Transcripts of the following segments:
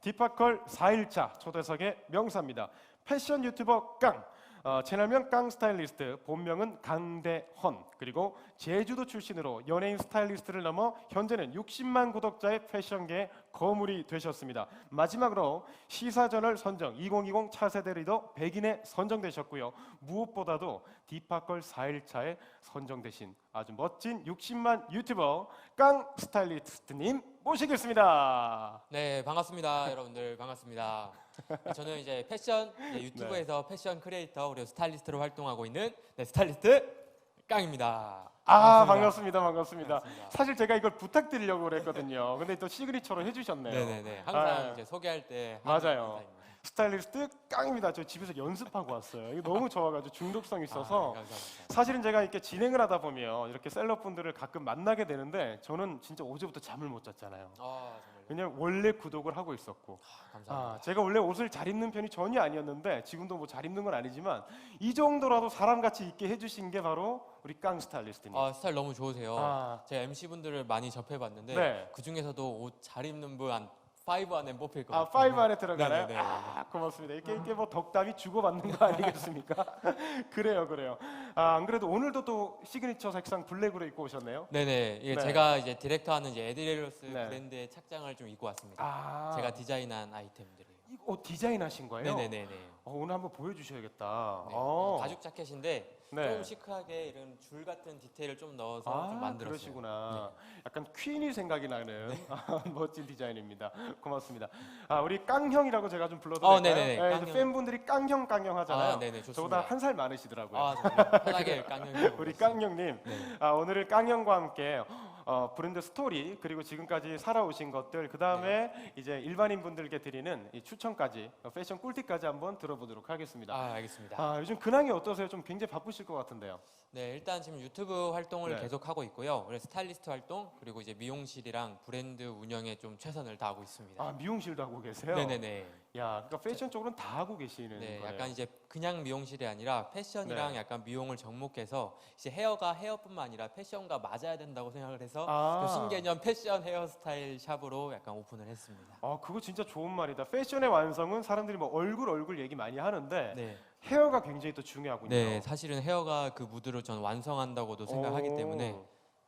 디파컬 4일차 초대석의 명사입니다. 패션 유튜버 깡, 채널명 깡 스타일리스트, 본명은 강대헌, 그리고 제주도 출신으로 연예인 스타일리스트를 넘어 현재는 60만 구독자의 패션계의 거물이 되셨습니다. 마지막으로 시사저널 선정 2020 차세대 리더 100인에 선정되셨고요. 무엇보다도 디파컬 4일차에 선정되신 아주 멋진 60만 유튜버 깡 스타일리스트님 모시겠습니다. 네, 반갑습니다. 여러분들 반갑습니다. 저는 이제 패션 유튜브에서 패션 크리에이터 그리고 스타일리스트로 활동하고 있는 스타일리스트 깡입니다. 반갑습니다. 사실 제가 이걸 부탁드리려고 그랬거든요. 근데 또 시그니처로 해주셨네요. 네네네. 항상 이제 소개할 때 맞아요. 스타일리스트 깡입니다. 저 집에서 연습하고 왔어요. 이게 너무 좋아가지고 중독성 있어서. 사실은 제가 이렇게 진행을 하다 보면 이렇게 셀럽분들을 가끔 만나게 되는데 저는 진짜 어제부터 잠을 못 잤잖아요. 왜냐면 원래 구독을 하고 있었고. 감사합니다. 제가 원래 옷을 잘 입는 편이 전혀 아니었는데 지금도 뭐 잘 입는 건 아니지만 이 정도라도 사람같이 입게 해주신 게 바로 우리 깡 스타일리스트님. 스타일 너무 좋으세요. 제가 MC분들을 많이 접해봤는데 네. 그 중에서도 옷 잘 입는 분 한 5 안에 뽑힐 것 같아요. 5 안에 들어가나요? 네네네. 고맙습니다. 이게 뭐 덕담이 주고받는 거 아니겠습니까? 그래요. 안 그래도 오늘도 또 시그니처 색상 블랙으로 입고 오셨네요. 네네. 이게 네. 제가 이제 디렉터하는 이제 에디레로스 네. 브랜드의 착장을 좀 입고 왔습니다. 제가 디자인한 아이템들이에요. 이 옷 디자인하신 거예요? 네네네. 오늘 한번 보여주셔야겠다. 네, 가죽 자켓인데 네. 좀 시크하게 이런 줄 같은 디테일을 좀 넣어서 좀 만들었어요. 그러시구나. 네. 약간 퀸이 생각이 나는 멋진 디자인입니다. 고맙습니다. 우리 깡형이라고 제가 좀 불러도 될까요? 네네네. 네, 깡형. 팬분들이 깡형 하잖아요. 네네, 좋습니다. 저보다 한 살 많으시더라고요. 정말 편하게 깡형이 우리 깡형님, 네. 오늘 깡형과 함께 브랜드 스토리 그리고 지금까지 살아오신 것들 그 다음에 이제 일반인 분들께 드리는 이 추천까지 패션 꿀팁까지 한번 들어보도록 하겠습니다. 알겠습니다. 요즘 근황이 어떠세요? 좀 굉장히 바쁘실 것 같은데요. 네, 일단 지금 유튜브 활동을 네. 계속 하고 있고요. 그래서 스타일리스트 활동 그리고 이제 미용실이랑 브랜드 운영에 좀 최선을 다하고 있습니다. 미용실도 하고 계세요? 네네네. 그러니까 패션 쪽으로는 다 하고 계시는 네, 거네요. 약간 이제 그냥 미용실이 아니라 패션이랑 네. 약간 미용을 접목해서 이제 헤어가 헤어뿐만 아니라 패션과 맞아야 된다고 생각을 해서 또 신개념 패션 헤어스타일 샵으로 약간 오픈을 했습니다. 그거 진짜 좋은 말이다. 패션의 완성은 사람들이 뭐 얼굴 얘기 많이 하는데 네. 헤어가 굉장히 또 중요하군요. 네, 사실은 헤어가 그 무드를 전 완성한다고도 생각하기 때문에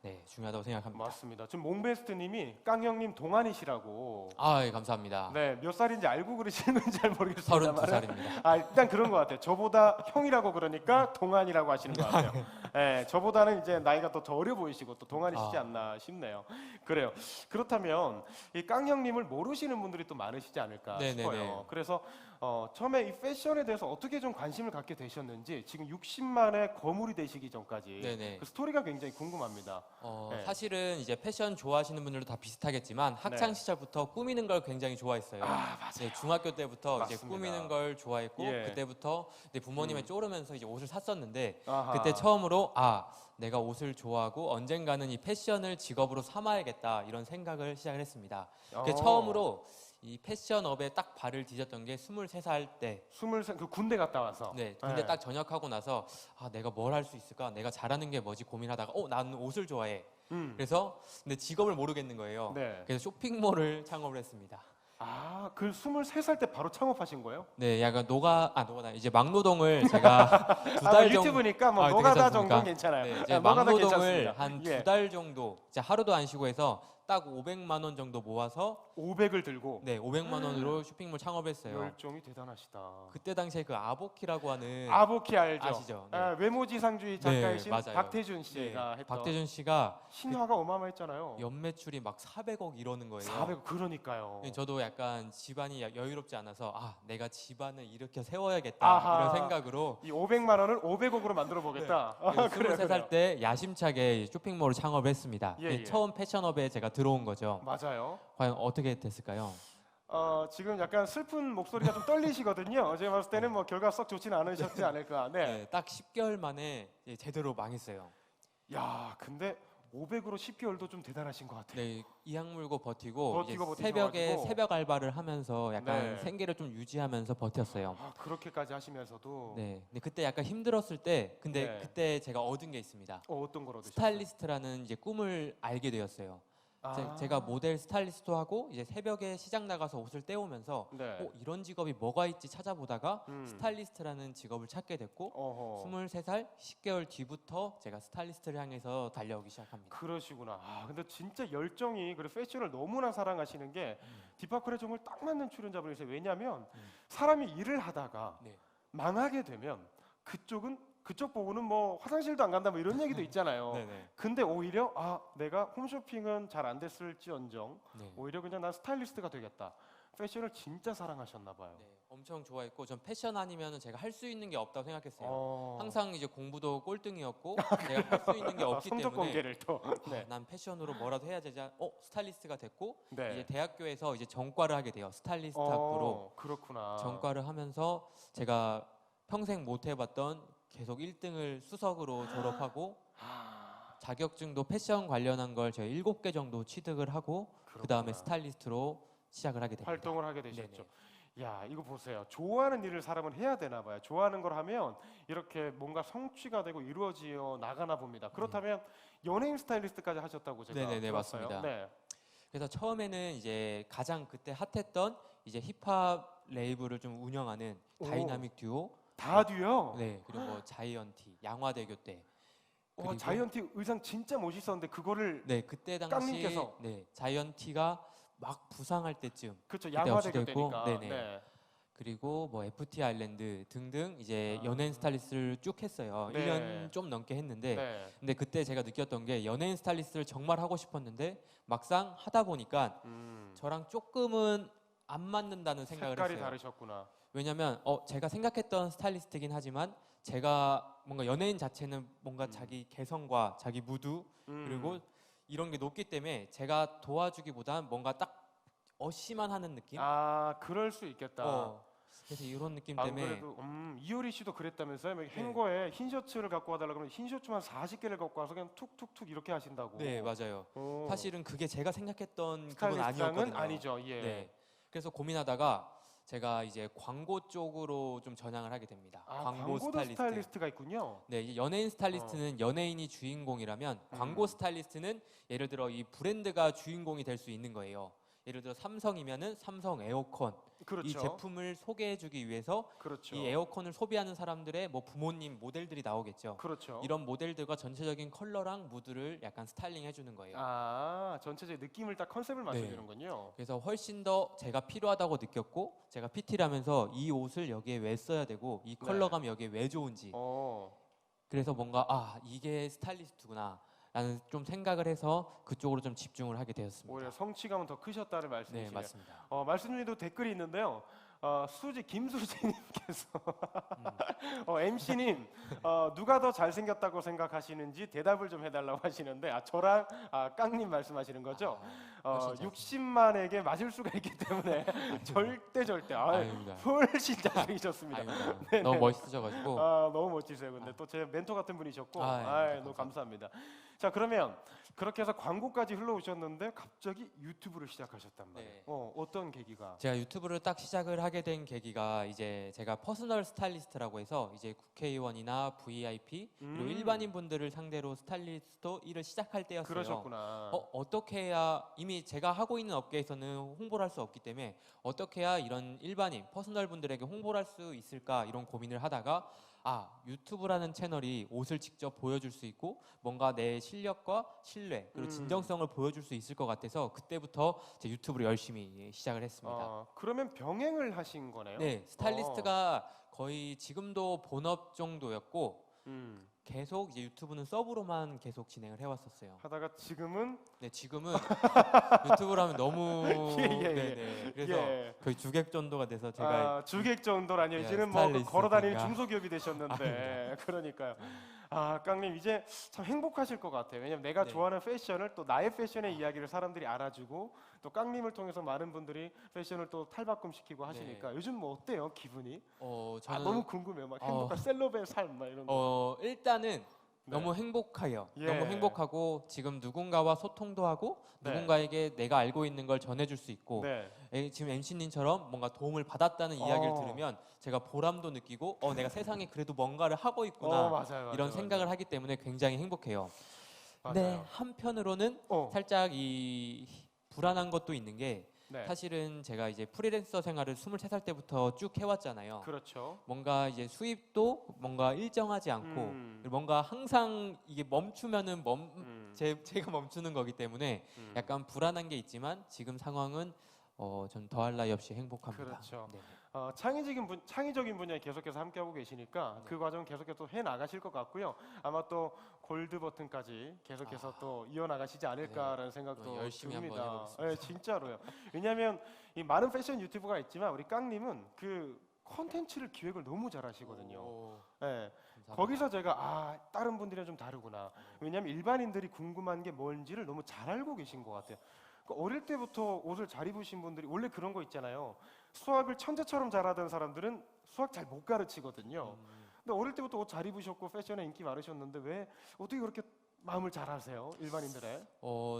네, 중요하다고 생각합니다. 맞습니다. 지금 몽베스트님이 깡형님 동안이시라고. 예, 감사합니다. 네, 몇 살인지 알고 그러시는 건지 잘 모르겠습니다. 32살입니다. 일단 그런 것 같아요. 저보다 형이라고 그러니까 동안이라고 하시는 것 같아요. 네, 저보다는 이제 나이가 더 어려 보이시고 또 동안이시지 않나 싶네요. 그래요. 그렇다면 이 깡형님을 모르시는 분들이 또 많으시지 않을까 싶어요. 그래서 처음에 이 패션에 대해서 어떻게 좀 관심을 갖게 되셨는지 지금 60만의 거물이 되시기 전까지 그 스토리가 굉장히 궁금합니다. 네. 사실은 이제 패션 좋아하시는 분들도 다 비슷하겠지만 학창 시절부터 꾸미는 걸 굉장히 좋아했어요. 맞아요. 네, 중학교 때부터 맞습니다. 이제 꾸미는 걸 좋아했고 그때부터 이제 부모님의 쪼르면서 이제 옷을 샀었는데 그때 처음으로 내가 옷을 좋아하고 언젠가는 이 패션을 직업으로 삼아야겠다 이런 생각을 시작을 했습니다. 그래서 처음으로 이 패션업에 딱 발을 디뎠던 게 23살 때. 23, 그 군대 갔다 와서. 네, 군대 딱 전역하고 나서 내가 뭘 할 수 있을까? 내가 잘하는 게 뭐지 고민하다가 나는 옷을 좋아해. 그래서 근데 직업을 모르겠는 거예요. 그래서 쇼핑몰을 창업을 했습니다. 그 23살 때 바로 창업하신 거예요? 네, 약간 노가다 이제 막노동을 제가 2달 정도 유튜브니까 뭐 노가다 정도는 괜찮아요. 네, 이제 막노동을 한 2달 정도 이제 하루도 안 쉬고 해서 딱 500만 원 정도 모아서 500을 들고 500만 원으로 쇼핑몰 창업했어요. 열정이 대단하시다. 그때 당시에 그 아보키라고 하는 아보키 알죠? 아시죠? 외모지상주의 작가이신 박태준 씨가 했던. 박태준 씨가 신화가 어마어마했잖아요. 연매출이 막 400억 이러는 거예요. 400억 그러니까요. 저도 약간 집안이 여유롭지 않아서 내가 집안을 일으켜 세워야겠다 이런 생각으로 이 500만 원을 500억으로 만들어 보겠다. 23살 때 야심차게 쇼핑몰을 창업을 했습니다. 처음 패션업에 제가 들어온 거죠. 맞아요. 과연 어떻게 됐을까요? 지금 약간 슬픈 목소리가 좀 떨리시거든요. 제가 봤을 때는 뭐 결과 썩 좋지는 않으셨지 않을까. 네. 딱 10개월 만에 제대로 망했어요. 근데 500으로 10개월도 좀 대단하신 것 같아요. 네, 이악 물고 버티고 새벽에 새벽 알바를 하면서 약간 생계를 좀 유지하면서 버텼어요. 그렇게까지 하시면서도. 네, 근데 그때 약간 힘들었을 때, 그때 제가 얻은 게 있습니다. 어떤 걸 얻으셨어요? 스타일리스트라는 이제 꿈을 알게 되었어요. 제가 모델 스타일리스트도 하고 이제 새벽에 시장 나가서 옷을 떼오면서 네. 이런 직업이 뭐가 있지 찾아보다가 스타일리스트라는 직업을 찾게 됐고 23살 10개월 뒤부터 제가 스타일리스트를 향해서 달려오기 시작합니다. 그러시구나. 근데 진짜 열정이 그리고 패션을 너무나 사랑하시는 게 디파클에 정말 딱 맞는 출연자분이세요. 왜냐하면 사람이 일을 하다가 네. 망하게 되면 그쪽 보고는 뭐 화장실도 안 간다 뭐 이런 얘기도 있잖아요. 네네. 근데 오히려 내가 홈쇼핑은 잘 안 됐을지언정 네. 오히려 그냥 난 스타일리스트가 되겠다. 패션을 진짜 사랑하셨나 봐요. 네, 엄청 좋아했고 전 패션 아니면 제가 할 수 있는 게 없다고 생각했어요. 항상 이제 공부도 꼴등이었고 제가 할 수 있는 게 없기 성적 때문에 공개를 또 난 패션으로 뭐라도 해야 되지. 스타일리스트가 됐고 네. 이제 대학교에서 이제 전과를 하게 돼요. 스타일리스트 학부로 그렇구나. 전과를 하면서 제가 평생 못 해봤던 계속 1등을 수석으로 졸업하고 자격증도 패션 관련한 걸 제가 7개 정도 취득을 하고 그 다음에 스타일리스트로 시작을 하게 됩니다. 활동을 하게 되셨죠. 야, 이거 보세요. 좋아하는 일을 사람은 해야 되나 봐요. 좋아하는 걸 하면 이렇게 뭔가 성취가 되고 이루어지어 나가나 봅니다. 그렇다면 연예인 스타일리스트까지 하셨다고 제가 네네네, 들었어요. 맞습니다. 네. 그래서 처음에는 이제 가장 그때 핫했던 이제 힙합 레이블을 좀 운영하는 다이나믹 듀오, 다듀요? 네, 그리고 뭐 자이언티, 양화대교 때. 그리고 자이언티 의상 진짜 멋있었는데 그거를 네, 그때 당시 깡님께서 자이언티가 막 부상할 때쯤 그렇죠. 그때 양화대교 없이 됐고, 때니까. 네네. 네. 그리고 뭐 FT 아일랜드 등등 이제 연예인 스타일리스트를 쭉 했어요. 네. 1년 좀 넘게 했는데 네. 근데 그때 제가 느꼈던 게 연예인 스타일리스트를 정말 하고 싶었는데 막상 하다 보니까 저랑 조금은 안 맞는다는 생각을 색깔이 했어요. 다르셨구나. 왜냐면 제가 생각했던 스타일리스트긴 하지만 제가 뭔가 연예인 자체는 뭔가 자기 개성과 자기 무드 그리고 이런 게 높기 때문에 제가 도와주기보단 뭔가 딱 어시만 하는 느낌? 그럴 수 있겠다. 그래서 이런 느낌 안 때문에 그래도 이효리 씨도 그랬다면서요? 네. 행거에 흰 셔츠를 갖고 와달라 그러면 흰 셔츠만 40개를 갖고 와서 그냥 툭툭툭 이렇게 하신다고. 네, 맞아요. 사실은 그게 제가 생각했던 그건 스타일리스트랑은 아니었거든요. 아니죠. 예. 네. 그래서 고민하다가 제가 이제 광고 쪽으로 좀 전향을 하게 됩니다. 광고도 스타일리스트가 있군요. 네, 이제 연예인 스타일리스트는 연예인이 주인공이라면 광고 스타일리스트는 예를 들어 이 브랜드가 주인공이 될 수 있는 거예요. 예를 들어 삼성이면은 삼성 에어컨 그렇죠. 이 제품을 소개해주기 위해서 그렇죠. 이 에어컨을 소비하는 사람들의 뭐 부모님 모델들이 나오겠죠. 그렇죠. 이런 모델들과 전체적인 컬러랑 무드를 약간 스타일링 해주는 거예요. 전체적인 느낌을 딱 컨셉을 맞춰주는군요. 그래서 훨씬 더 제가 필요하다고 느꼈고 제가 PT를 하면서 이 옷을 여기에 왜 써야 되고 이 컬러감이 여기에 왜 좋은지 그래서 뭔가 이게 스타일리스트구나 라는 좀 생각을 해서 그쪽으로 좀 집중을 하게 되었습니다. 오히려 성취감은 더 크셨다는 말씀이시네요. 네, 맞습니다. 말씀 중에도 댓글이 있는데요. 김수지님께서 MC님 누가 더 잘생겼다고 생각하시는지 대답을 좀 해달라고 하시는데 저랑 깡님 말씀하시는 거죠? 60만에게 맞을 수가 있기 때문에 절대 훨씬 잘생기셨습니다. 너무 멋있으셔가지고 너무 멋지세요. 근데 또 제 멘토 같은 분이셨고 너무 감사합니다. 자, 그러면 그렇게 해서 광고까지 흘러오셨는데 갑자기 유튜브를 시작하셨단 말이에요. 어떤 계기가? 제가 유튜브를 딱 시작을 하게 된 계기가 이제 제가 퍼스널 스타일리스트라고 해서 이제 국회의원이나 VIP 그리고 일반인 분들을 상대로 스타일리스트 일을 시작할 때였어요. 그러셨구나. 어떻게 해야 이미 제가 하고 있는 업계에서는 홍보를 할 수 없기 때문에 어떻게 해야 이런 일반인 퍼스널 분들에게 홍보를 할 수 있을까 이런 고민을 하다가 유튜브라는 채널이 옷을 직접 보여줄 수 있고 뭔가 내 실력과 신뢰 그리고 진정성을 보여줄 수 있을 것 같아서 그때부터 제 유튜브를 열심히 시작을 했습니다. 그러면 병행을 하신 거네요? 네, 스타일리스트가 거의 지금도 본업 정도였고 계속 이제 유튜브는 서브로만 계속 진행을 해왔었어요. 하다가 지금은? 네, 지금은 유튜브로 하면 너무 그래서 거의 주객 정도가 돼서 제가 주객 정도라니요. 이제는 뭐 걸어다니는 중소기업이 되셨는데 그러니까요. 깡님 이제 참 행복하실 것 같아요. 왜냐면 내가 좋아하는 패션을 또 나의 패션의 이야기를 사람들이 알아주고 또 깡님을 통해서 많은 분들이 패션을 또 탈바꿈시키고 하시니까 요즘 뭐 어때요 기분이? 저는 너무 궁금해요. 막 행복한 셀럽의 삶 막 이런 거. 일단은 너무 행복해요. 너무 행복하고 지금 누군가와 소통도 하고 누군가에게 내가 알고 있는 걸 전해줄 수 있고 지금 MC님처럼 뭔가 도움을 받았다는 이야기를 들으면 제가 보람도 느끼고 내가 세상에 그래도 뭔가를 하고 있구나 맞아요, 이런 생각을 하기 때문에 굉장히 행복해요. 근데 맞아요. 한편으로는 살짝 이 불안한 것도 있는 게 네. 사실은 제가 이제 프리랜서 생활을 23살 때부터 쭉 해왔잖아요. 그렇죠. 뭔가 이제 수입도 뭔가 일정하지 않고 뭔가 항상 이게 멈추면은 제가 멈추는 거기 때문에 약간 불안한 게 있지만 지금 상황은 전 더할 나위 없이 행복합니다. 그렇죠. 네. 창의적인 분야에 계속해서 함께하고 계시니까 그 과정 계속해서 해 나가실 것 같고요. 아마 또 골드 버튼까지 계속해서 또 이어나가시지 않을까라는 생각도 열심히 한번 듭니다. 해보겠습니다. 네, 진짜로요. 왜냐하면 이 많은 패션 유튜버가 있지만 우리 깡님은 그 콘텐츠를 기획을 너무 잘하시거든요. 네. 거기서 제가 다른 분들이랑 좀 다르구나. 왜냐하면 일반인들이 궁금한 게 뭔지를 너무 잘 알고 계신 것 같아요. 어릴 때부터 옷을 잘 입으신 분들이 원래 그런 거 있잖아요. 수학을 천재처럼 잘하던 사람들은 수학 잘 못 가르치거든요. 근데 어릴 때부터 옷 잘 입으셨고 패션에 인기 많으셨는데 왜 어떻게 그렇게 마음을 잘 하세요? 일반인들의?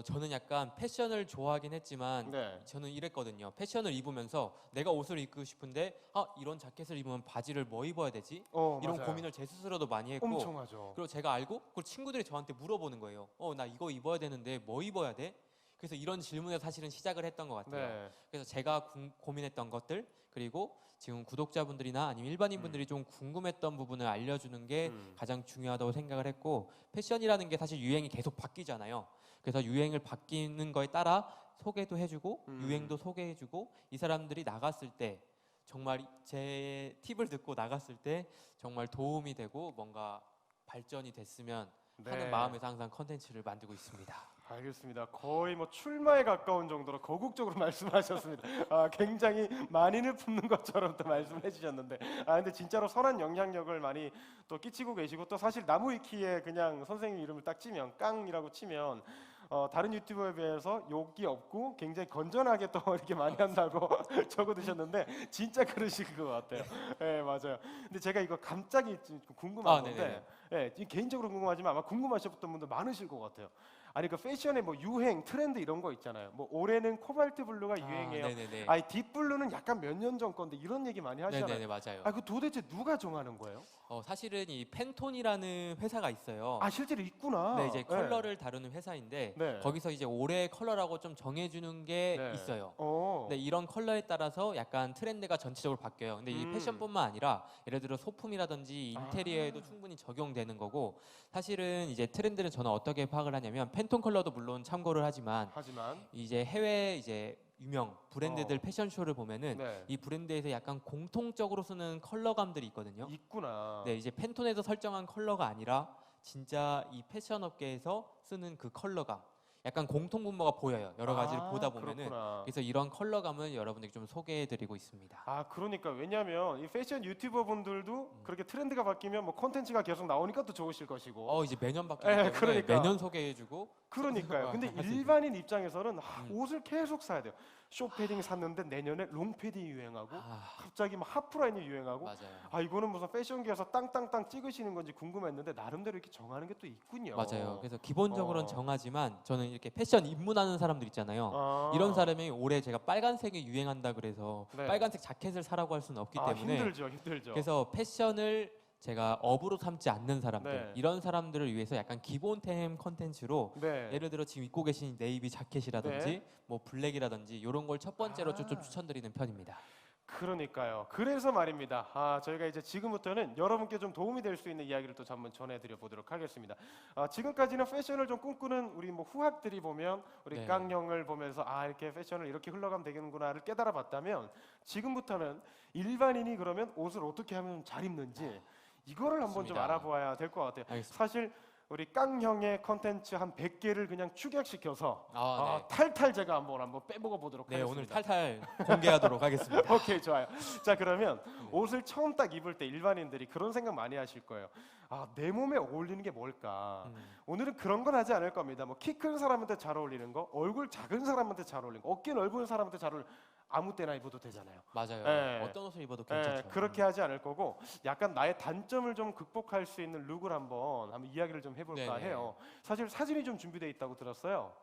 저는 약간 패션을 좋아하긴 했지만 네. 저는 이랬거든요. 패션을 입으면서 내가 옷을 입고 싶은데 이런 자켓을 입으면 바지를 뭐 입어야 되지? 이런 맞아요. 고민을 제 스스로도 많이 했고 엄청 하죠. 그리고 제가 알고 그걸 친구들이 저한테 물어보는 거예요. 나 이거 입어야 되는데 뭐 입어야 돼? 그래서 이런 질문에 사실은 시작을 했던 것 같아요. 네. 그래서 제가 고민했던 것들 그리고 지금 구독자분들이나 아니면 일반인분들이 좀 궁금했던 부분을 알려주는 게 가장 중요하다고 생각을 했고 패션이라는 게 사실 유행이 계속 바뀌잖아요. 그래서 유행을 바뀌는 거에 따라 소개도 해주고 유행도 소개해주고 이 사람들이 나갔을 때 정말 제 팁을 듣고 나갔을 때 정말 도움이 되고 뭔가 발전이 됐으면 하는 마음에서 항상 컨텐츠를 만들고 있습니다. 알겠습니다. 거의 뭐 출마에 가까운 정도로 거국적으로 말씀하셨습니다. 굉장히 만인을 품는 것처럼 또 말씀을 해주셨는데, 근데 진짜로 선한 영향력을 많이 또 끼치고 계시고 또 사실 나무위키에 그냥 선생님 이름을 딱 치면 깡이라고 치면 다른 유튜버에 비해서 욕이 없고 굉장히 건전하게 또 이렇게 많이 한다고 적어두셨는데 진짜 그러실 것 같아요. 네, 맞아요. 근데 제가 이거 갑자기 궁금한 건데, 개인적으로 궁금하지만 아마 궁금하셨던 분들 많으실 것 같아요. 아니 그 패션의 뭐 유행, 트렌드 이런 거 있잖아요. 뭐 올해는 코발트 블루가 유행이에요. 이 딥블루는 약간 몇 년 전 건데 이런 얘기 많이 하시잖아요. 네네네, 맞아요. 그 도대체 누가 정하는 거예요? 사실은 이 팬톤이라는 회사가 있어요. 실제로 있구나. 네, 이제 컬러를 다루는 회사인데 거기서 이제 올해 컬러라고 좀 정해주는 게 있어요. 근데 이런 컬러에 따라서 약간 트렌드가 전체적으로 바뀌어요. 근데 이 패션뿐만 아니라 예를 들어 소품이라든지 인테리어에도 충분히 적용되는 거고 사실은 이제 트렌드는 저는 어떻게 파악을 하냐면 팬톤 컬러도 물론 참고를 하지만 이제 해외 이제 유명 브랜드들 패션쇼를 보면은 이 브랜드에서 약간 공통적으로 쓰는 컬러감들이 있거든요. 있구나. 네, 이제 팬톤에서 설정한 컬러가 아니라 진짜 이 패션 업계에서 쓰는 그 컬러감. 약간 공통분모가 보여요. 여러 가지를 보다 보면은. 그렇구나. 그래서 이런 컬러감을 여러분들께 좀 소개해드리고 있습니다. 그러니까 왜냐하면 이 패션 유튜버 분들도 그렇게 트렌드가 바뀌면 뭐 콘텐츠가 계속 나오니까 또 좋으실 것이고. 이제 매년 바뀌기 때문에 그러니까. 매년 소개해주고. 그러니까요. 근데 일반인 입장에서는 옷을 계속 사야 돼요. 숏패딩 샀는데 내년에 롱패딩이 유행하고 갑자기 막 하프라인이 유행하고 맞아요. 이거는 무슨 패션계에서 땅땅땅 찍으시는 건지 궁금했는데 나름대로 이렇게 정하는 게 또 있군요. 맞아요. 그래서 기본적으로는 정하지만 저는 이렇게 패션 입문하는 사람들 있잖아요. 이런 사람이 올해 제가 빨간색이 유행한다 그래서 빨간색 자켓을 사라고 할 수는 없기 때문에 힘들죠. 그래서 패션을 제가 업으로 삼지 않는 사람들 이런 사람들을 위해서 약간 기본템 컨텐츠로 예를 들어 지금 입고 계신 네이비 자켓이라든지 뭐 블랙이라든지 이런 걸 첫 번째로 좀 추천드리는 편입니다. 그러니까요. 그래서 말입니다. 저희가 이제 지금부터는 여러분께 좀 도움이 될 수 있는 이야기를 또 한번 전해드려 보도록 하겠습니다. 지금까지는 패션을 좀 꿈꾸는 우리 뭐 후학들이 보면 우리 깡형을 보면서 이렇게 패션을 이렇게 흘러가면 되겠구나를 깨달아봤다면 지금부터는 일반인이 그러면 옷을 어떻게 하면 잘 입는지 이거를 한번 좀 알아보아야 될 것 같아요. 알겠습니다. 사실 우리 깡형의 컨텐츠 한 100개를 그냥 축약시켜서 네. 탈탈 제가 한번 빼보고 보도록 네, 하겠습니다. 오늘 탈탈 공개하도록 하겠습니다. 오케이, 좋아요. 자, 그러면 옷을 처음 딱 입을 때 일반인들이 그런 생각 많이 하실 거예요. 내 몸에 어울리는 게 뭘까? 오늘은 그런 건 하지 않을 겁니다. 뭐 키 큰 사람한테 잘 어울리는 거, 얼굴 작은 사람한테 잘 어울리는 거, 어깨 넓은 사람한테 잘 어울리는 거 아무 때나 입어도 되잖아요. 맞아요. 어떤 옷을 입어도 괜찮죠. 그렇게 하지 않을 거고 약간 나의 단점을 좀 극복할 수 있는 룩을 한번 이야기를 좀 해볼까 해요. 사실 사진이 좀 준비되어 있다고 들었어요.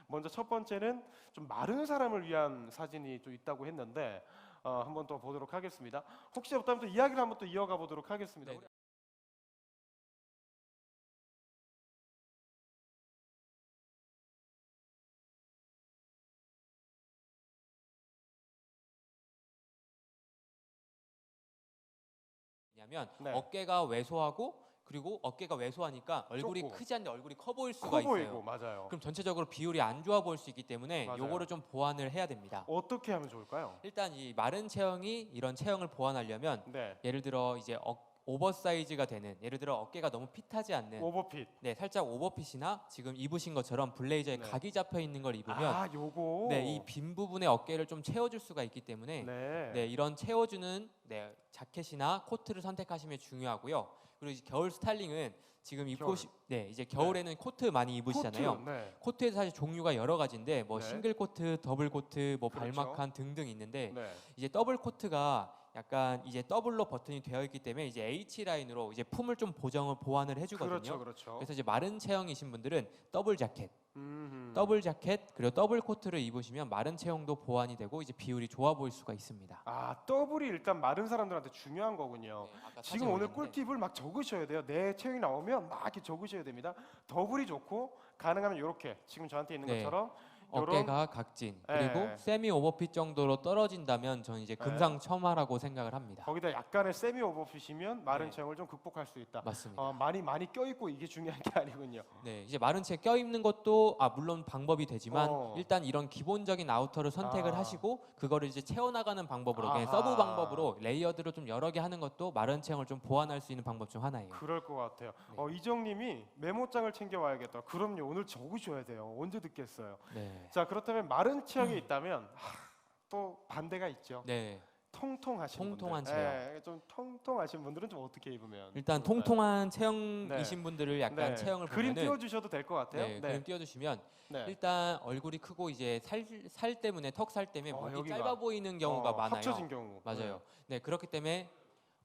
먼저 첫 번째는 좀 마른 사람을 위한 사진이 좀 있다고 했는데 한번 또 보도록 하겠습니다. 혹시 없다면 또 이야기를 한번 또 이어가 보도록 하겠습니다. 얘기냐면 네. 어깨가 왜소하고 그리고 어깨가 왜소하니까 얼굴이 좁고. 크지 않는데 얼굴이 커 보일 수가 커 있어요. 보이고 맞아요. 그럼 전체적으로 비율이 안 좋아 보일 수 있기 때문에 맞아요. 요거를 좀 보완을 해야 됩니다. 어떻게 하면 좋을까요? 일단 이 마른 체형이 이런 체형을 보완하려면 네. 예를 들어 이제 오버사이즈가 되는, 예를 들어 어깨가 너무 핏하지 않는, 오버핏. 네, 살짝 오버핏이나 지금 입으신 것처럼 블레이저에 네. 각이 잡혀 있는 걸 입으면 아, 요거. 네, 이 빈 부분의 어깨를 좀 채워줄 수가 있기 때문에 네. 네, 이런 채워주는 네, 자켓이나 코트를 선택하시면 중요하고요. 그리고 이제 겨울 스타일링은 지금 입고 겨울. 네, 이제 겨울에는 코트 많이 입으시잖아요. 코트. 네. 코트에서 사실 종류가 여러 가지인데 뭐 네. 싱글 코트, 더블 코트, 뭐 그렇죠. 발막한 등등 있는데 네. 이제 더블 코트가 약간 이제 더블로 버튼이 되어 있기 때문에 이제 H 라인으로 이제 품을 좀 보완을 해주거든요. 그렇죠, 그렇죠. 그래서 이제 마른 체형이신 분들은 더블 자켓, 음흠. 더블 자켓 그리고 더블 코트를 입으시면 마른 체형도 보완이 되고 이제 비율이 좋아 보일 수가 있습니다. 아, 더블이 일단 마른 사람들한테 중요한 거군요. 네, 아까 지금 사진 오늘 올렸는데 꿀팁을 막 적으셔야 돼요. 내 체형이 나오면 막 이렇게 적으셔야 됩니다. 더블이 좋고 가능하면 이렇게 지금 저한테 있는 네. 것처럼 어깨가 각진 그리고 네. 세미 오버핏 정도로 떨어진다면 저는 이제 금상첨화라고 생각을 합니다. 거기다 약간의 세미 오버핏이면 마른 네. 체형을 좀 극복할 수 있다. 맞습니다. 많이 껴있고 이게 중요한 게 아니군요. 네, 이제 마른 채 껴입는 것도 물론 방법이 되지만 어. 일단 이런 기본적인 아우터를 선택을 아. 하시고 그거를 이제 채워나가는 방법으로 그냥 아하. 서브 방법으로 레이어드를 좀 여러 개 하는 것도 마른 체형을 좀 보완할 수 있는 방법 중 하나예요. 그럴 것 같아요. 네. 이정님이 메모장을 챙겨와야겠다. 그럼요. 오늘 적으셔야 돼요. 언제 듣겠어요. 네. 자, 그렇다면 마른 체형이 있다면 또 반대가 있죠. 네. 통통하신 통통한 분들. 체형. 예, 좀 통통하신 분들은 좀 어떻게 입으면? 일단 좋을까요? 통통한 체형이신 네. 분들을 약간 네. 체형을 그림 보면은 띄워주셔도 될 것 같아요. 네, 그림 띄워주시면 네. 일단 얼굴이 크고 이제 살 때문에 턱살 때문에 목이 여기가. 짧아 보이는 경우가 많아요. 합쳐진 경우. 맞아요. 네, 그렇기 때문에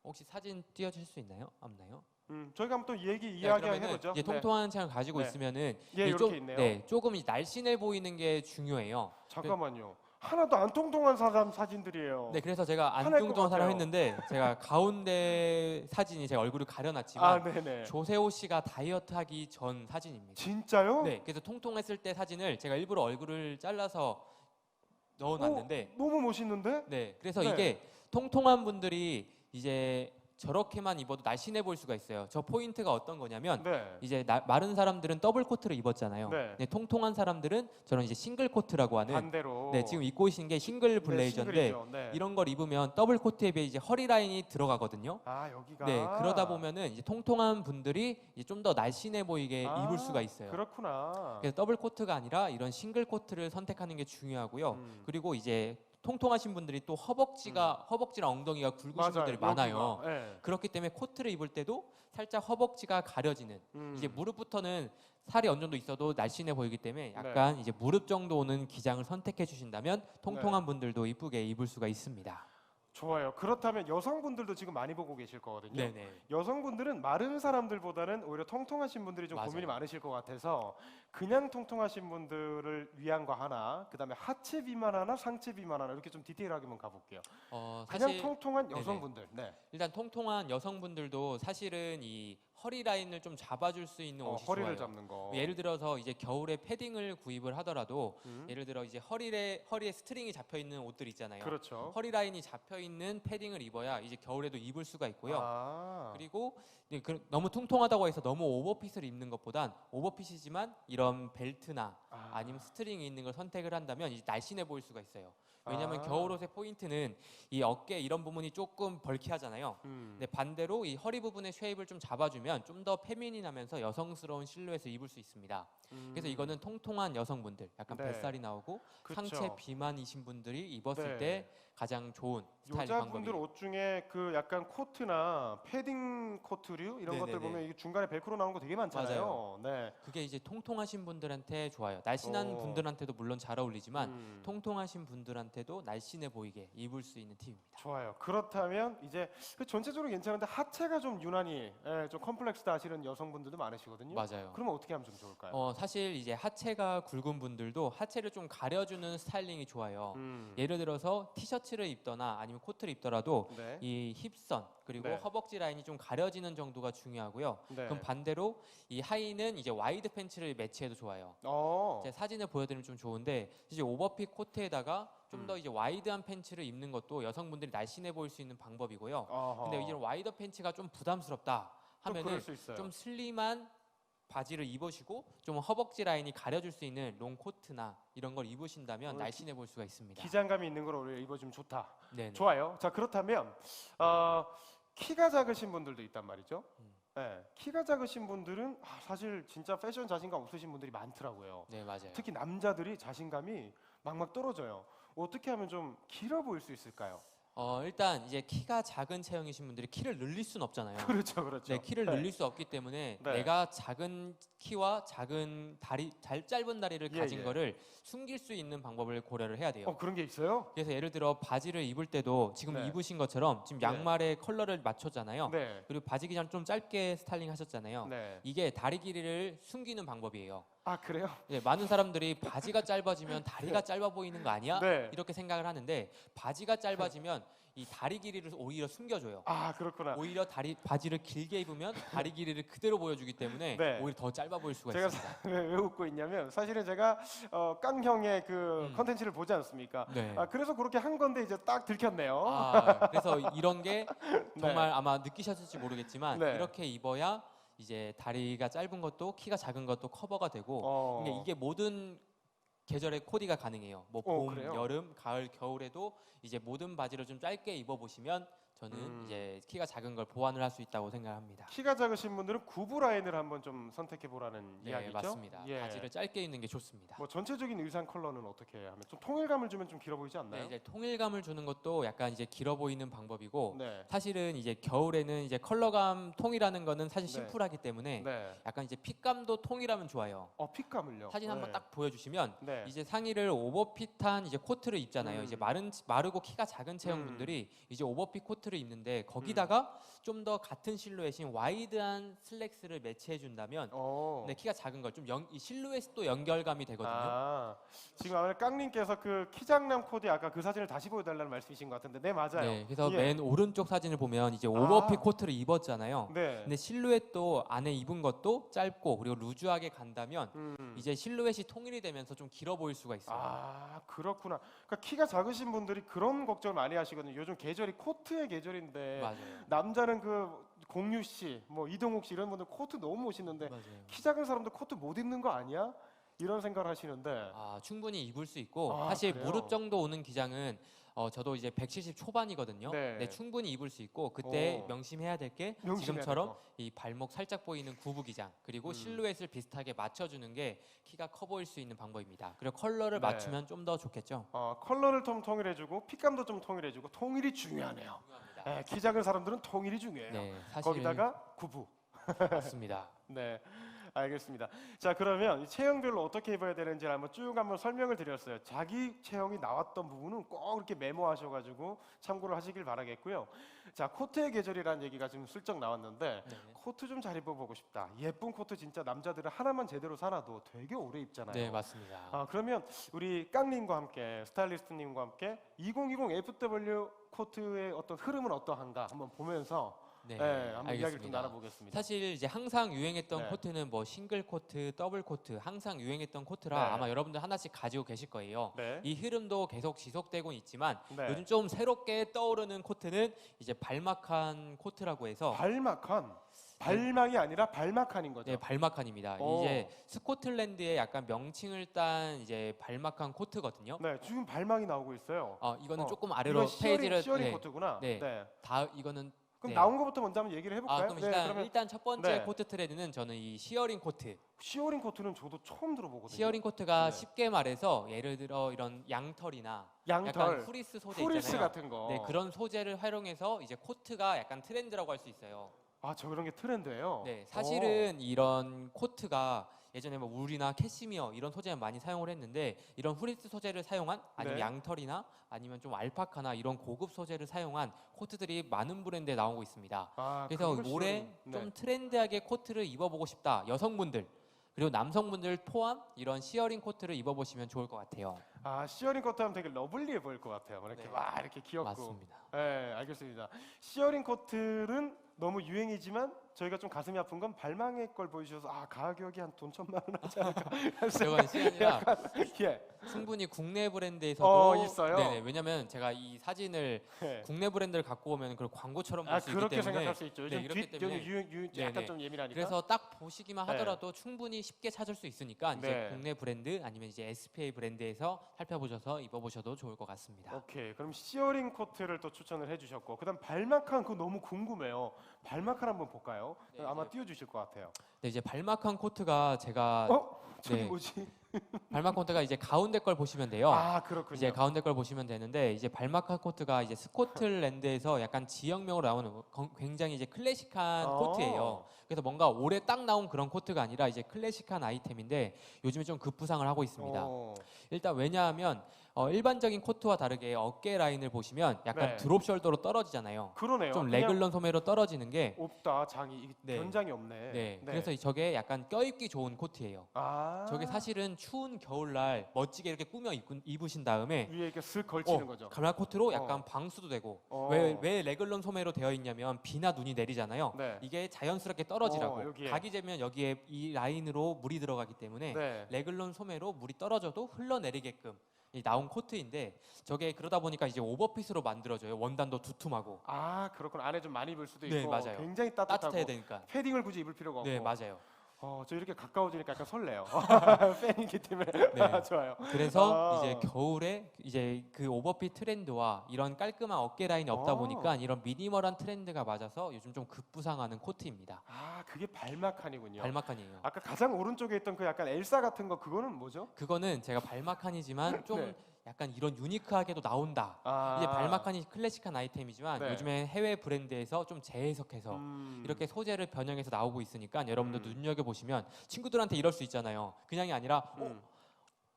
혹시 사진 띄워줄 수 있나요? 없나요? 저희가 한번 또 이야기 그러면은 해보죠. 이제 통통한 체형 가지고 네. 있으면은 예, 이 이렇게 있네요. 네, 조금 이 날씬해 보이는 게 중요해요. 잠깐만요. 하나도 안 통통한 사람 사진들이에요. 네, 그래서 제가 안 화낼 것 뚱뚱한 사람 같아요. 했는데 제가 가운데 사진이 제 얼굴을 가려놨지만 네네. 조세호 씨가 다이어트 하기 전 사진입니다. 진짜요? 네, 그래서 통통했을 때 사진을 제가 일부러 얼굴을 잘라서 넣어놨는데 너무 멋있는데? 네, 그래서 네. 이게 통통한 분들이 이제 저렇게만 입어도 날씬해 보일 수가 있어요. 저 포인트가 어떤 거냐면 네. 이제 마른 사람들은 더블 코트를 입었잖아요. 네. 네, 통통한 사람들은 저는 이제 싱글 코트라고 하는 반대로. 네, 지금 입고 계신 게 싱글 블레이저인데 싱글이죠. 네. 이런 걸 입으면 더블 코트에 비해 이제 허리 라인이 들어가거든요. 여기가. 네, 그러다 보면은 이제 통통한 분들이 좀 더 날씬해 보이게 입을 수가 있어요. 그렇구나. 그래서 더블 코트가 아니라 이런 싱글 코트를 선택하는 게 중요하고요. 그리고 이제 통통하신 분들이 또 허벅지랑 엉덩이가 굵으신 분들이 많아요. 여기가. 네. 그렇기 때문에 코트를 입을 때도 살짝 허벅지가 가려지는 이제 무릎부터는 살이 어느 정도 있어도 날씬해 보이기 때문에 약간 이제 무릎 정도 오는 기장을 선택해 주신다면 통통한 분들도 이쁘게 입을 수가 있습니다. 좋아요. 그렇다면 여성분들도 지금 많이 보고 계실 거거든요. 네네. 여성분들은 마른 사람들보다는 오히려 통통하신 분들이 좀 맞아요. 고민이 많으실 것 같아서 그냥 통통하신 분들을 위한 거 하나, 그다음에 하체 비만 하나, 상체 비만 하나 이렇게 좀 디테일하게 한번 가볼게요. 그냥 사실 통통한 여성분들. 네. 일단 통통한 여성분들도 사실은 이 허리 라인을 좀 잡아줄 수 있는 옷이 허리를 좋아요. 잡는 거. 예를 들어서 이제 겨울에 패딩을 구입을 하더라도 예를 들어 이제 허리에 스트링이 잡혀 있는 옷들 있잖아요. 그렇죠. 허리 라인이 잡혀 있는 패딩을 입어야 이제 겨울에도 입을 수가 있고요. 그리고 너무 통통하다고 해서 너무 오버핏을 입는 것보단 오버핏이지만 이런 벨트나 아니면 스트링이 있는 걸 선택을 한다면 이제 날씬해 보일 수가 있어요. 왜냐하면 겨울옷의 포인트는 이 어깨 이런 부분이 조금 벌키하잖아요. 근데 반대로 이 허리 부분의 쉐입을 좀 잡아주면 좀 더 페미닌하면서 여성스러운 실루엣을 입을 수 있습니다. 그래서 이거는 통통한 여성분들, 약간 네. 뱃살이 나오고 그쵸. 상체 비만이신 분들이 입었을 네. 때 가장 좋은 스타일링 여자분들 방법이에요. 옷 중에 그 약간 코트나 패딩 코트류 이런 것들 네네네. 보면 이게 중간에 벨크로 나오는 거 되게 많잖아요. 네. 그게 이제 통통하신 분들한테 좋아요. 날씬한 분들한테도 물론 잘 어울리지만 통통하신 분들한테도 날씬해 보이게 입을 수 있는 팁입니다. 좋아요. 그렇다면 이제 전체적으로 괜찮은데 하체가 좀 유난히 좀 컴플렉스다 하시는 여성분들도 많으시거든요. 맞아요. 그러면 어떻게 하면 좀 좋을까요? 사실 이제 하체가 굵은 분들도 하체를 좀 가려주는 스타일링이 좋아요. 음. 예를 들어서 티셔츠를 입거나 아니면 코트를 입더라도 네. 이 힙선 그리고 네. 허벅지 라인이 좀 가려지는 정도가 중요하고요. 네. 그럼 반대로 이 하의는 이제 와이드 팬츠를 매치해도 좋아요. 어. 제 사진을 보여드리면 좀 좋은데 이제 오버핏 코트에다가 좀 더 이제 와이드한 팬츠를 입는 것도 여성분들이 날씬해 보일 수 있는 방법이고요. 근데 이제 와이드 팬츠가 좀 부담스럽다 하면은 좀 슬림한 바지를 입으시고 좀 허벅지 라인이 가려줄 수 있는 롱 코트나 이런 걸 입으신다면 날씬해 볼 수가 있습니다. 기장감이 있는 걸 오히려 입어주면 좋다. 네네. 좋아요. 자, 그렇다면 키가 작으신 분들도 있단 말이죠. 네, 키가 작으신 분들은 사실 진짜 패션 자신감 없으신 분들이 많더라고요. 네, 맞아요. 특히 남자들이 자신감이 막 떨어져요. 어떻게 하면 좀 길어 보일 수 있을까요? 일단 이제 키가 작은 체형이신 분들이 키를 늘릴 수는 없잖아요. 그렇죠, 그렇죠. 네, 키를 늘릴 수 없기 때문에 네. 내가 작은 키와 작은 다리, 짧은 다리를 가진 거를 숨길 수 있는 방법을 고려를 해야 돼요. 그런 게 있어요? 그래서 예를 들어 바지를 입을 때도 지금 네. 입으신 것처럼 지금 양말의 컬러를 맞췄잖아요. 네. 그리고 바지 기장 좀 짧게 스타일링 하셨잖아요. 네. 이게 다리 길이를 숨기는 방법이에요. 아, 그래요? 네, 많은 사람들이 바지가 짧아지면 다리가 짧아 보이는 거 아니야? 네. 이렇게 생각을 하는데 바지가 짧아지면 이 다리 길이를 오히려 숨겨줘요. 아, 그렇구나. 오히려 바지를 길게 입으면 다리 길이를 그대로 보여주기 때문에 네. 오히려 더 짧아 보일 수가 제가 있습니다. 왜 웃고 있냐면 사실은 제가 깡형의 그 컨텐츠를 보지 않습니까? 네. 그래서 그렇게 한 건데 이제 딱 들켰네요. 그래서 이런 게 정말 아마 느끼셨을지 모르겠지만 네. 이렇게 입어야 이제 다리가 짧은 것도 키가 작은 것도 커버가 되고 이게 모든 계절의 코디가 가능해요. 뭐 봄, 그래요? 여름, 가을, 겨울에도 이제 모든 바지를 좀 짧게 입어보시면 저는 이제 키가 작은 걸 보완을 할 수 있다고 생각합니다. 키가 작으신 분들은 구부 라인을 한번 좀 선택해 보라는 네, 이야기죠? 맞습니다. 예. 바지를 짧게 입는 게 좋습니다. 뭐 전체적인 의상 컬러는 어떻게 하면 좀 통일감을 주면 좀 길어 보이지 않나요? 네, 이제 통일감을 주는 것도 약간 이제 길어 보이는 방법이고 네. 사실은 이제 겨울에는 이제 컬러감 통일하는 거는 사실 네. 심플하기 때문에 네. 약간 이제 핏감도 통일하면 좋아요. 핏감을요? 사진 한번 네. 딱 보여주시면 네. 이제 상의를 오버핏한 이제 코트를 입잖아요. 이제 마르고 키가 작은 체형분들이 이제 오버핏 코트를 입는데 거기다가 좀 더 같은 실루엣인 와이드한 슬랙스를 매치해 준다면 근데 키가 작은 걸 좀 이 실루엣도 연결감이 되거든요. 지금 아마 깡님께서 그 키장남 코디 아까 그 사진을 다시 보여달라는 말씀이신 것 같은데, 네, 맞아요. 네, 그래서 예. 맨 오른쪽 사진을 보면 이제 오버핏 코트를 입었잖아요. 네. 근데 실루엣도 안에 입은 것도 짧고 그리고 루즈하게 간다면 이제 실루엣이 통일이 되면서 좀 길어 보일 수가 있어요. 그렇구나. 그러니까 키가 작으신 분들이 그런 걱정을 많이 하시거든요. 요즘 계절이 코트의 계절인데 맞아요. 남자는 그 공유 씨, 뭐 이동욱 씨 이런 분들 코트 너무 멋있는데 맞아요. 키 작은 사람들 코트 못 입는 거 아니야? 이런 생각을 하시는데. 충분히 입을 수 있고 아, 사실 그래요? 무릎 정도 오는 기장은 저도 이제 170 초반이거든요. 네. 충분히 입을 수 있고 그때 명심해야 될 게 지금처럼 이 발목 살짝 보이는 구부 기장 그리고 실루엣을 비슷하게 맞춰주는 게 키가 커 보일 수 있는 방법입니다. 그리고 컬러를 네. 맞추면 좀 더 좋겠죠. 컬러를 좀 통일해주고 핏감도 좀 통일해주고 통일이 중요하네요. 중요합니다. 네, 키 작은 사람들은 통일이 중요해요. 네, 사실 거기다가 구부. 맞습니다. 네, 알겠습니다. 자, 그러면 이 체형별로 어떻게 입어야 되는지 한번 쭉 설명을 드렸어요. 자기 체형이 나왔던 부분은 꼭 이렇게 메모하셔가지고 참고를 하시길 바라겠고요. 자, 코트의 계절이라는 얘기가 지금 슬쩍 나왔는데 코트 좀 잘 입어보고 싶다. 예쁜 코트 진짜 남자들은 하나만 제대로 살아도 되게 오래 입잖아요. 네, 맞습니다. 그러면 우리 깡님과 함께 스타일리스트님과 함께 2020 FW 코트의 어떤 흐름은 어떠한가 한번 보면서 한번 이야기를 좀 나눠보겠습니다. 사실 이제 항상 유행했던 네. 코트는 뭐 싱글 코트, 더블 코트 항상 유행했던 코트라 네. 아마 여러분들 하나씩 가지고 계실 거예요. 네. 이 흐름도 계속 지속되고 있지만 네. 요즘 좀 새롭게 떠오르는 코트는 이제 발막한 코트라고 해서 발막이 아니라 발막한인 거죠. 네, 발막한입니다. 이제 스코틀랜드의 약간 명칭을 딴 이제 발막한 코트거든요. 네, 지금 발막이 나오고 있어요. 이거는 조금 아래로 이건 페이지를 시어링 코트구나. 네. 이거는 그럼 나온 것부터 먼저 한번 얘기를 해볼까요? 그럼 일단 첫 번째 네. 코트 트렌드는 저는 이 시어링 코트. 시어링 코트는 저도 처음 들어보거든요. 시어링 코트가 쉽게 말해서 예를 들어 이런 양털이나 약간 후리스 소재 있잖아요. 같은 거. 네, 그런 소재를 활용해서 이제 코트가 약간 트렌드라고 할 수 있어요. 저 그런 게 트렌드예요. 네, 사실은 이런 코트가 예전에 뭐 울이나 캐시미어 이런 소재는 많이 사용을 했는데 이런 후리스 소재를 사용한 아니면 양털이나 아니면 좀 알파카나 이런 고급 소재를 사용한 코트들이 많은 브랜드에 나오고 있습니다. 그래서 올해 좀 트렌디하게 코트를 입어보고 싶다 여성분들 그리고 남성분들 포함 이런 시어링 코트를 입어보시면 좋을 것 같아요. 시어링 코트 하면 되게 러블리해 보일 것 같아요. 이렇게 이렇게 귀엽고. 맞습니다. 네, 알겠습니다. 시어링 코트는 너무 유행이지만 저희가 좀 가슴이 아픈 건 발망의 걸 보여주셔서 가격이 한 돈 1,000만 원 하지 않을까. 그건 시간이라 예. 충분히 국내 브랜드에서도 있어요. 네네, 왜냐면 제가 이 사진을 네. 국내 브랜드를 갖고 오면 그걸 광고처럼 볼 수 있기 그렇게 때문에 생각할 수 있죠. 요즘 이렇기 여기 때문에 약간 네네. 좀 예민하니까. 그래서 딱 보시기만 네. 하더라도 충분히 쉽게 찾을 수 있으니까 이제 네. 국내 브랜드 아니면 이제 SPA 브랜드에서 살펴보셔서 입어보셔도 좋을 것 같습니다. 오케이. 그럼 시어링 코트를 또 추천을 해주셨고, 그다음 발막한 그거 너무 궁금해요. 발막한 한번 볼까요? 네, 아마 이제- 띄워주실 것 같아요. 네, 이제 발막한 코트가 제가 저기 네. 뭐지? 발막 코트가 이제 가운데 걸 보시면 돼요. 그렇군요. 이제 가운데 걸 보시면 되는데 이제 발막한 코트가 이제 스코틀랜드에서 약간 지역명으로 나오는 굉장히 이제 클래식한 코트예요. 그래서 뭔가 올해 딱 나온 그런 코트가 아니라 이제 클래식한 아이템인데 요즘에 좀 급부상을 하고 있습니다. 일단 왜냐하면 일반적인 코트와 다르게 어깨 라인을 보시면 약간 네. 드롭 숄더로 떨어지잖아요. 그러네요. 좀 그냥 레글런 소매로 떨어지는 게 없다 장이 이게 네. 변장이 없네. 네. 그래서 저게 약간 껴입기 좋은 코트예요. 저게 사실은 추운 겨울날 멋지게 이렇게 꾸며 입으신 다음에 위에 이렇게 슥 걸치는 거죠. 가라 코트로 약간 방수도 되고 왜 레글런 소매로 되어 있냐면 비나 눈이 내리잖아요. 네. 이게 자연스럽게 떨어지라고 여기에. 각이 재면 여기에 이 라인으로 물이 들어가기 때문에 네. 레글런 소매로 물이 떨어져도 흘러내리게끔 나온 코트인데 저게 그러다 보니까 이제 오버핏으로 만들어져요. 원단도 두툼하고. 그렇군. 안에 좀 많이 입을 수도 있고 네, 맞아요. 굉장히 따뜻하고 따뜻해야 되니까. 패딩을 굳이 입을 필요가 없고. 네, 맞아요. 저 이렇게 가까워지니까 약간 설레요. 팬이기 때문에 네. 좋아요. 그래서 이제 겨울에 이제 그 오버핏 트렌드와 이런 깔끔한 어깨 라인이 없다 보니까 이런 미니멀한 트렌드가 맞아서 요즘 좀 급부상하는 코트입니다. 그게 발막칸이군요. 발막칸이에요. 아까 가장 오른쪽에 있던 그 약간 엘사 같은 거 그거는 뭐죠? 그거는 제가 발막칸이지만 좀 네. 약간 이런 유니크하게도 나온다. 이제 발막칸이 클래식한 아이템이지만 네. 요즘에 해외 브랜드에서 좀 재해석해서 이렇게 소재를 변형해서 나오고 있으니까 여러분들 눈여겨 보시면 친구들한테 이럴 수 있잖아요. 그냥이 아니라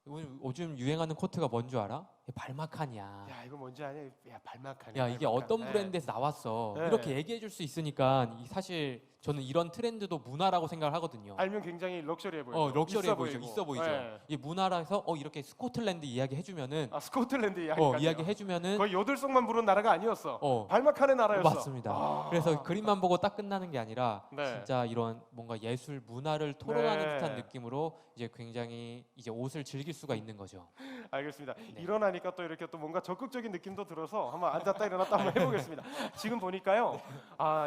요즘 유행하는 코트가 뭔 줄 알아? 발막칸이야. 야 이거 뭔지 아냐? 야 발막칸이야. 야 이게 어떤 브랜드에서 나왔어. 네. 이렇게 얘기해 줄 수 있으니까 사실 저는 이런 트렌드도 문화라고 생각을 하거든요. 알면 굉장히 럭셔리해 보이죠. 럭셔리해 보이죠. 있어 보이죠. 네. 이 문화라서 이렇게 스코틀랜드 이야기 해주면은 스코틀랜드 이야기 해주면은 거의 요들송만 부른 나라가 아니었어. 발막칸의 나라였어. 맞습니다. 그래서 그림만 보고 딱 끝나는 게 아니라 네. 진짜 이런 뭔가 예술 문화를 토론하는 네. 듯한 느낌으로 이제 굉장히 이제 옷을 즐길 수가 있는 거죠. 알겠습니다. 일어나니까 또 이렇게 또 뭔가 적극적인 느낌도 들어서 한번 앉았다 일어났다 한번 해보겠습니다. 지금 보니까요,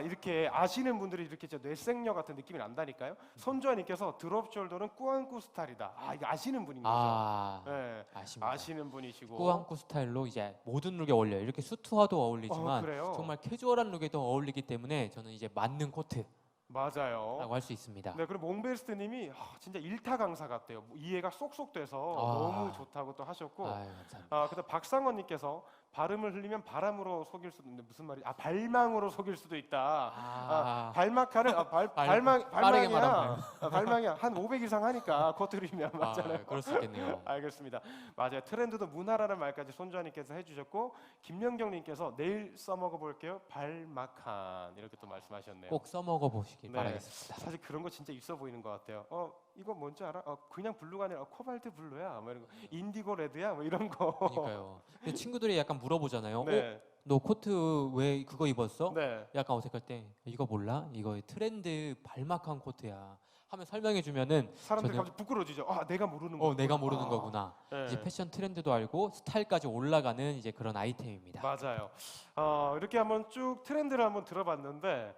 이렇게 아시는 분들이 이렇게 진짜 뇌생녀 같은 느낌이 난다니까요. 손주아님께서 드롭 숄더는 꾸안꾸 스타일이다. 이거 아시는 분인 거죠. 네, 아십니다. 아시는 분이시고. 꾸안꾸 스타일로 이제 모든 룩에 어울려요. 이렇게 수트와도 어울리지만 그래요? 정말 캐주얼한 룩에도 어울리기 때문에 저는 이제 맞는 코트라고 맞아요. 할 수 있습니다. 네, 그리고 몽베스트님이 진짜 일타 강사 같대요. 이해가 쏙쏙 돼서 너무 좋다고 또 하셨고. 감사합니다. 그다음 박상원님께서 발음을 흘리면 바람으로 속일 수도 있는데 무슨 말이? 발망으로 속일 수도 있다. 발막하는 빠르게 말하면 발망이야. 한 500 이상 하니까 코트리면 맞잖아요. 그럴 수 있겠네요. 알겠습니다. 맞아요. 트렌드도 문화라는 말까지 손주아님께서 해주셨고 김명경님께서 내일 써먹어 볼게요. 발막한 이렇게 또 말씀하셨네요. 꼭 써먹어 보시길 네. 바라겠습니다. 사실 그런 거 진짜 있어 보이는 것 같아요. 이거 뭔지 알아? 그냥 블루가 아니라 코발트 블루야. 뭐 이런 거. 인디고 레드야. 뭐 이런 거. 그러니까요. 근데 친구들이 약간 물어보잖아요. 네. 너 코트 왜 그거 입었어? 네. 약간 어색할 때 이거 몰라? 이거 트렌드 발막한 코트야. 하면 설명해 주면은 사람들이 저는 갑자기 부끄러지죠. 내가 모르는 거. 내가 모르는 거구나. 네. 이제 패션 트렌드도 알고 스타일까지 올라가는 이제 그런 아이템입니다. 맞아요. 이렇게 한번 쭉 트렌드를 한번 들어봤는데,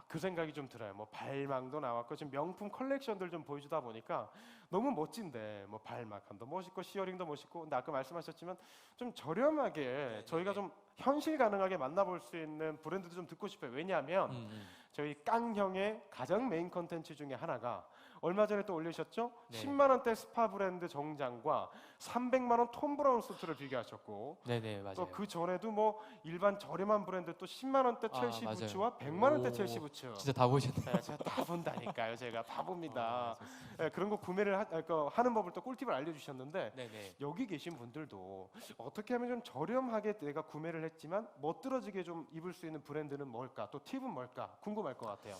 그 생각이 좀 들어요. 뭐 발망도 나왔고 지금 명품 컬렉션들 좀 보여주다 보니까 너무 멋진데, 뭐 발막함도 멋있고 시어링도 멋있고, 근데 아까 말씀하셨지만 좀 저렴하게 저희가 좀 현실 가능하게 만나볼 수 있는 브랜드도 좀 듣고 싶어요. 왜냐하면 저희 깡형의 가장 메인 컨텐츠 중에 하나가 얼마 전에 또 올리셨죠? 네. 10만 원대 스파 브랜드 정장과 300만 원 톰 브라운 수트를 비교하셨고, 네네 맞아요. 또 그 전에도 뭐 일반 저렴한 브랜드 또 10만 원대 첼시 맞아요. 부츠와 100만 원대 첼시 부츠. 진짜 다 보셨네요. 네, 제가 다 본다니까요. 제가 다 봅니다. 네, 그런 거 구매를 하는 법을 또 꿀팁을 알려주셨는데, 네네. 여기 계신 분들도 어떻게 하면 좀 저렴하게 내가 구매를 했지만 멋들어지게 좀 입을 수 있는 브랜드는 뭘까? 또 팁은 뭘까? 궁금할 것 같아요.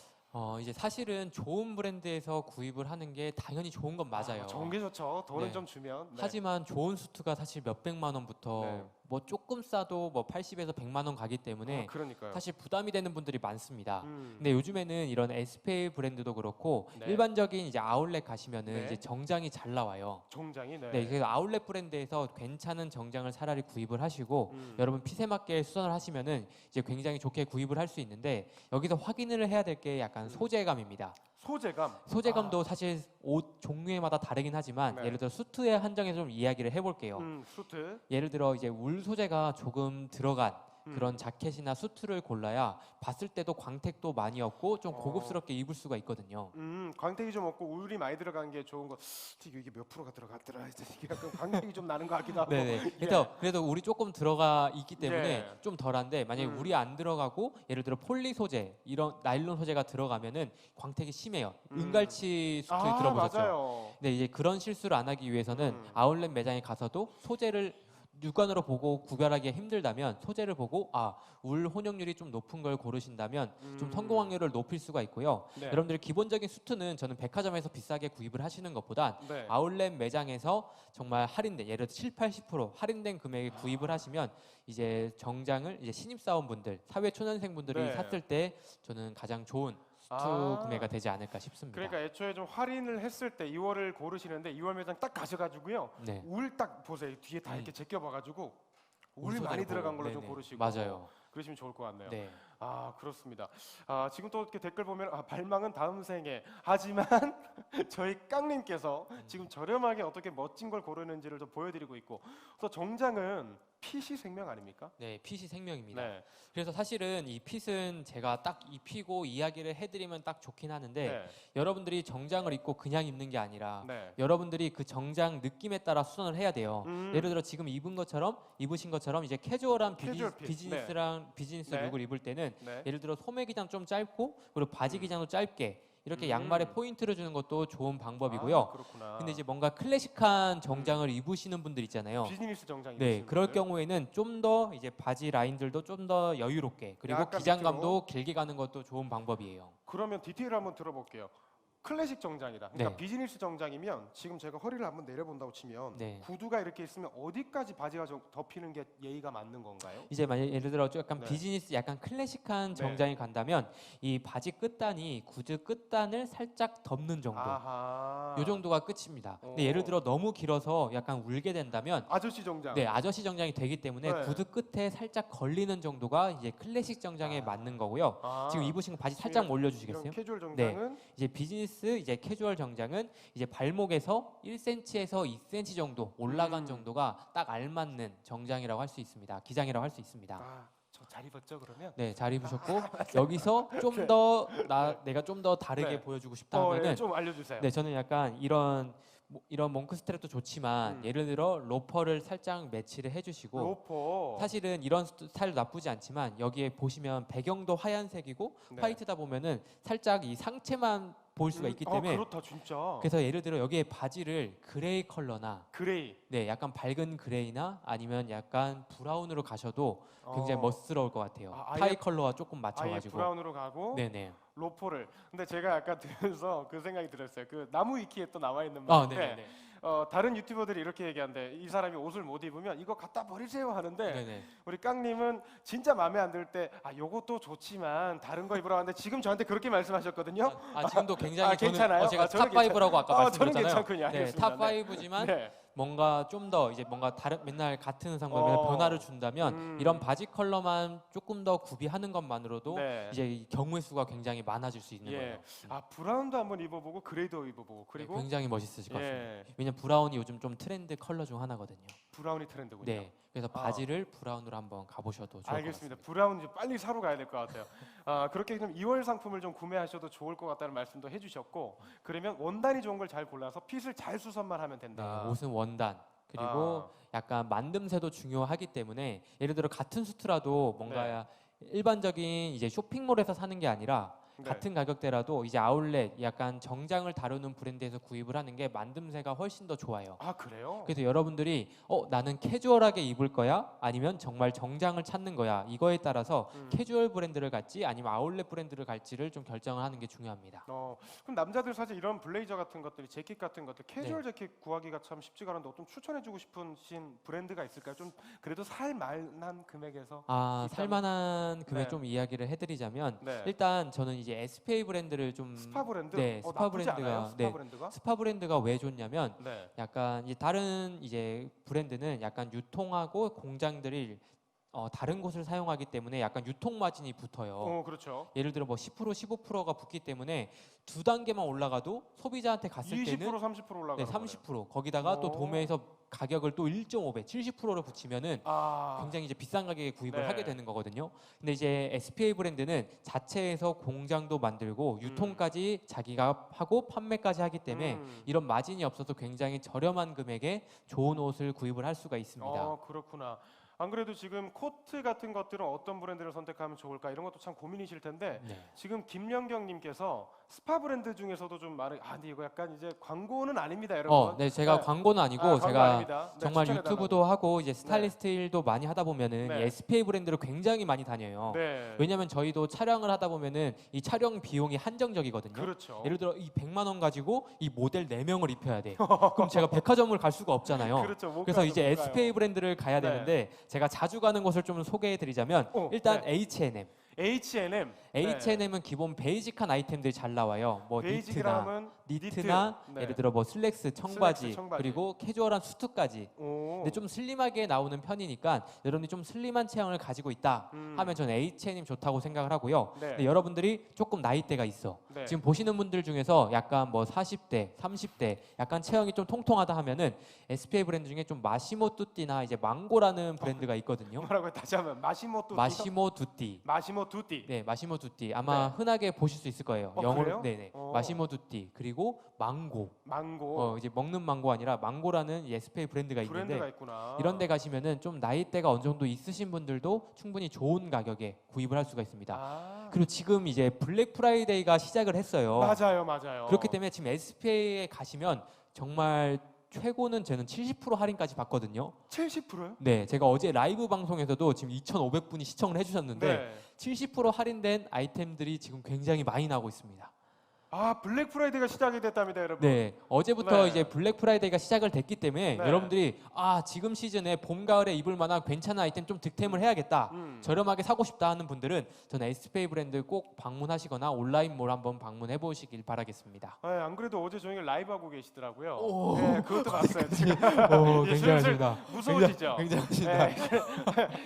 이제 사실은 좋은 브랜드에서 구입을 하는 게 당연히 좋은 건 맞아요. 좋은 게 좋죠. 돈은 네. 좀 주면. 네. 하지만 좋은 수트가 사실 몇 백만 원부터 뭐 조금 싸도 뭐 80에서 100만 원 가기 때문에 그러니까요. 사실 부담이 되는 분들이 많습니다. 근데 요즘에는 이런 에스페이 브랜드도 그렇고 네. 일반적인 이제 아울렛 가시면은 네. 이제 정장이 잘 나와요. 정장이 네. 네, 그래서 아울렛 브랜드에서 괜찮은 정장을 차라리 구입을 하시고 여러분 핏에 맞게 수선을 하시면은 이제 굉장히 좋게 구입을 할 수 있는데 여기서 확인을 해야 될 게 약간 소재감입니다. 소재감. 소재감도 사실 옷 종류에마다 다르긴 하지만 네. 예를 들어 수트에 한정해서 좀 이야기를 해볼게요. 수트. 예를 들어 이제 울 소재가 조금 들어간 그런 자켓이나 수트를 골라야 봤을 때도 광택도 많이 없고 좀 고급스럽게 입을 수가 있거든요. 광택이 좀 없고 울이 많이 들어간 게 좋은 거. 이게 몇 프로가 들어갔더라. 이게 약간 광택이 좀 나는 것 같기도 하고. 네네. 그래도 울이 조금 들어가 있기 때문에 좀 덜한데 만약에 울이 안 들어가고 예를 들어 폴리 소재 이런 나일론 소재가 들어가면은 광택이 심해요. 은갈치 수트 들어보셨죠? 맞아요. 네, 이제 그런 실수를 안 하기 위해서는 아울렛 매장에 가서도 소재를 육안으로 보고 구별하기가 힘들다면 소재를 보고 울 혼용률이 좀 높은 걸 고르신다면 좀 성공 확률을 높일 수가 있고요. 네. 여러분들이 기본적인 수트는 저는 백화점에서 비싸게 구입을 하시는 것보다 네. 아울렛 매장에서 정말 할인된 예를 들어 7, 80% 할인된 금액에 구입을 하시면 이제 정장을 이제 신입사원분들, 사회 초년생분들이 네. 샀을 때 저는 가장 좋은 수트 구매가 되지 않을까 싶습니다. 그러니까 애초에 좀 할인을 했을 때 2월을 고르시는데 2월 매장 딱 가셔가지고요. 네. 울 딱 보세요. 뒤에 다 이렇게 제껴봐가지고 울 소재를 많이 들어간 보고. 걸로 좀 네네. 고르시고. 맞아요. 그러시면 좋을 것 같네요. 네. 그렇습니다. 지금 또 이렇게 댓글 보면 발망은 다음 생에. 하지만 저희 깡님께서 지금 저렴하게 어떻게 멋진 걸 고르는지를 좀 보여드리고 있고, 또 정장은 핏이 생명 아닙니까? 네, 핏이 생명입니다. 네. 그래서 사실은 이 핏은 제가 딱 입히고 이야기를 해드리면 딱 좋긴 하는데 네. 여러분들이 정장을 입고 그냥 입는 게 아니라 네. 여러분들이 그 정장 느낌에 따라 수선을 해야 돼요. 예를 들어 지금 입으신 것처럼 이제 캐주얼한 캐주얼 핏. 비즈니스 네. 룩을 입을 때는 네. 예를 들어 소매 기장 좀 짧고 그리고 바지 기장도 짧게 이렇게 양말에 포인트를 주는 것도 좋은 방법이고요. 그렇구나. 근데 이제 뭔가 클래식한 정장을 입으시는 분들 있잖아요. 비즈니스 정장 네, 입으시는 그럴 분들. 경우에는 좀 더 이제 바지 라인들도 좀 더 여유롭게 그리고 약간 기장감도 밑으로. 길게 가는 것도 좋은 방법이에요. 그러면 디테일 한번 들어볼게요. 클래식 정장이다. 그러니까 네. 비즈니스 정장이면 지금 제가 허리를 한번 내려본다고 치면 네. 구두가 이렇게 있으면 어디까지 바지가 좀 덮이는 게 예의가 맞는 건가요? 이제 만약 예를 들어 약간 네. 비즈니스 약간 클래식한 네. 정장이 간다면 이 바지 끝단이 구두 끝단을 살짝 덮는 정도. 아하. 요 정도가 끝입니다. 근데 예를 들어 너무 길어서 약간 울게 된다면 아저씨 정장. 네, 아저씨 정장이 되기 때문에 네. 구두 끝에 살짝 걸리는 정도가 이제 클래식 정장에 맞는 거고요. 지금 입으신 거 바지 살짝 올려 주시겠어요? 이런 캐주얼 정장은 이제 비즈니스 이제 캐주얼 정장은 이제 발목에서 1cm에서 2cm 정도 올라간 정도가 딱 알맞는 정장이라고 할 수 있습니다. 기장이라고 할 수 있습니다. 저 잘 입었죠 그러면? 네, 잘 입으셨고 여기서 좀 더 내가 좀 더 다르게 네. 보여주고 싶다 하면은 좀 알려주세요. 네, 저는 약간 이런 몽크 스트랩도 좋지만 예를 들어 로퍼를 살짝 매치를 해주시고 로퍼. 사실은 이런 스타일도 나쁘지 않지만 여기에 보시면 배경도 하얀색이고 네. 화이트다 보면은 살짝 이 상체만 볼 수가 있기 때문에 그렇다 진짜. 그래서 예를 들어 여기에 바지를 그레이 컬러나 그레이. 네 약간 밝은 그레이나 아니면 약간 브라운으로 가셔도 굉장히 멋스러울 것 같아요. 아예- 타이 컬러와 조금 아예 맞춰가지고. 브라운으로 가고 네네. 로퍼를. 근데 제가 아까 들으면서 그 생각이 들었어요. 그 나무 위키에 또 나와 있는 말인데 네네네. 다른 유튜버들이 이렇게 얘기하는데 이 사람이 옷을 못 입으면 이거 갖다 버리세요 하는데 네네. 우리 깡님은 진짜 마음에 안 들 때 요것도 좋지만 다른 거 입으라고 하는데 지금 저한테 그렇게 말씀하셨거든요. 지금도 굉장히 괜찮아요? 제가 저는 탑5라고 아까 저는 말씀드렸잖아요. 괜찮군요. 네, 알겠습니다. 탑5지만 네. 뭔가 좀 더 이제 뭔가 다른 맨날 같은 의상보다 변화를 준다면 이런 바지 컬러만 조금 더 구비하는 것만으로도 네. 이제 이 경우의 수가 굉장히 많아질 수 있는 거예요. 브라운도 한번 입어보고 그레이도 입어보고 그리고 네, 굉장히 멋있으실 것 같습니다. 예, 왜냐면 브라운이 요즘 좀 트렌드 컬러 중 하나거든요. 브라운이 트렌드군요. 네, 그래서 바지를 브라운으로 한번 가보셔도 좋을 것 알겠습니다. 같습니다. 브라운 좀 빨리 사러 가야 될 것 같아요. 그렇게 좀 2월 상품을 좀 구매하셔도 좋을 것 같다는 말씀도 해주셨고, 그러면 원단이 좋은 걸 잘 골라서 핏을 잘 수선만 하면 된다. 네, 옷은 원단 그리고 약간 만듦새도 중요하기 때문에 예를 들어 같은 수트라도 뭔가 일반적인 이제 쇼핑몰에서 사는 게 아니라 네. 같은 가격대라도 이제 아울렛 약간 정장을 다루는 브랜드에서 구입을 하는 게 만듦새가 훨씬 더 좋아요. 아 그래요? 그래서 여러분들이 나는 캐주얼하게 입을 거야? 아니면 정말 정장을 찾는 거야? 이거에 따라서 캐주얼 브랜드를 갈지 아니면 아울렛 브랜드를 갈지를 좀 결정을 하는 게 중요합니다. 그럼 남자들 사실 이런 블레이저 같은 것들이 재킷 같은 것들 캐주얼 네. 재킷 구하기가 참 쉽지가 않은데 좀 추천해주고 싶으신 브랜드가 있을까요? 좀 그래도 살 만한 금액에서 일단- 살만한 금액 네. 좀 이야기를 해드리자면 네. 일단 저는 이제 SPA 브랜드를 좀 스파 브랜드? 네, 스파 나쁘지 않아요? 브랜드가 스파 브랜드가? 스파 브랜드가 왜 좋냐면 네. 약간 이제 다른 이제 브랜드는 약간 유통하고 공장들이 다른 곳을 사용하기 때문에 약간 유통 마진이 붙어요. 그렇죠. 예를 들어 뭐 10%, 15%가 붙기 때문에 두 단계만 올라가도 소비자한테 갔을 20% 때는 30% 올라가는 네, 거네요. 30% 거기다가 또 오. 도매에서 가격을 또 1.5배, 70%를 붙이면은 아, 굉장히 이제 비싼 가격에 구입을 네. 하게 되는 거거든요. 근데 이제 SPA 브랜드는 자체에서 공장도 만들고 유통까지 자기가 하고 판매까지 하기 때문에 이런 마진이 없어서 굉장히 저렴한 금액에 좋은 옷을 구입을 할 수가 있습니다. 그렇구나. 안 그래도 지금 코트 같은 것들은 어떤 브랜드를 선택하면 좋을까 이런 것도 참 고민이실 텐데 네. 지금 김연경님께서 스파 브랜드 중에서도 좀 많은 근데 이거 약간 이제 광고는 아닙니다, 여러분. 네, 제가 네. 광고는 아니고 광고 제가 아닙니다. 네, 정말 추천해달라고. 유튜브도 하고 이제 스타일리스트 일도 많이 하다 보면은 네. 이 SPA 브랜드를 굉장히 많이 다녀요. 네. 왜냐면 저희도 촬영을 하다 보면은 이 촬영 비용이 한정적이거든요. 그렇죠. 예를 들어 이 100만 원 가지고 이 모델 4명을 입혀야 돼. 그럼 제가 백화점을 갈 수가 없잖아요. 그렇죠. 못 그래서 가요, 이제 못 가요. SPA 브랜드를 가야 네. 되는데 제가 자주 가는 곳을 좀 소개해 드리자면 일단 네. H&M. H&M. H&M은 기본 베이직한 아이템들이 잘 나와요. 뭐 베이직이라면 니트나 네. 예를 들어 뭐 슬랙스, 청바지, 청바지. 그리고 캐주얼한 수트까지. 오. 근데 좀 슬림하게 나오는 편이니까 여러분이 좀 슬림한 체형을 가지고 있다 하면 저는 H&M 좋다고 생각을 하고요. 네. 근데 여러분들이 조금 나이대가 있어. 네. 지금 보시는 분들 중에서 약간 뭐 40대, 30대 약간 체형이 좀 통통하다 하면은 SPA 브랜드 중에 좀 마시모 뚜띠나 이제 망고라는 브랜드가 있거든요. 뭐라고요? 다시 한번 마시모 뚜띠. 마시모 뚜띠. 마시모 뚜띠. 네, 마시모 두띠 아마 네. 흔하게 보실 수 있을 거예요. 그래요? 영어로 네네. 마시모 두띠 그리고 망고. 망고. 이제 먹는 망고 아니라 망고라는 이 SPA 브랜드가 브랜드가 있는데 있구나. 이런 데 가시면은 좀 나이대가 어느 정도 있으신 분들도 충분히 좋은 가격에 구입을 할 수가 있습니다. 그리고 지금 이제 블랙 프라이데이가 시작을 했어요. 맞아요. 그렇기 때문에 지금 SPA에 가시면 정말 최고는 저는 70% 할인까지 받거든요. 70%요? 네, 제가 어제 라이브 방송에서도 지금 2,500분이 시청을 해주셨는데 네. 70% 할인된 아이템들이 지금 굉장히 많이 나오고 있습니다. 블랙 프라이데이가 시작이 됐답니다, 여러분. 네, 어제부터 네. 이제 블랙 프라이데이가 시작을 됐기 때문에 네. 여러분들이 지금 시즌에 봄, 가을에 입을 만한 괜찮은 아이템 좀 득템을 해야겠다. 저렴하게 사고 싶다 하는 분들은 저는 SPA 브랜드 꼭 방문하시거나 온라인몰 한번 방문해 보시길 바라겠습니다. 안 그래도 어제 종일 라이브 하고 계시더라고요. 오. 네, 그것도 봤어요. 지금. 이제 굉장하십니다. 슬슬 무서워지죠. 굉장하십니다. 네.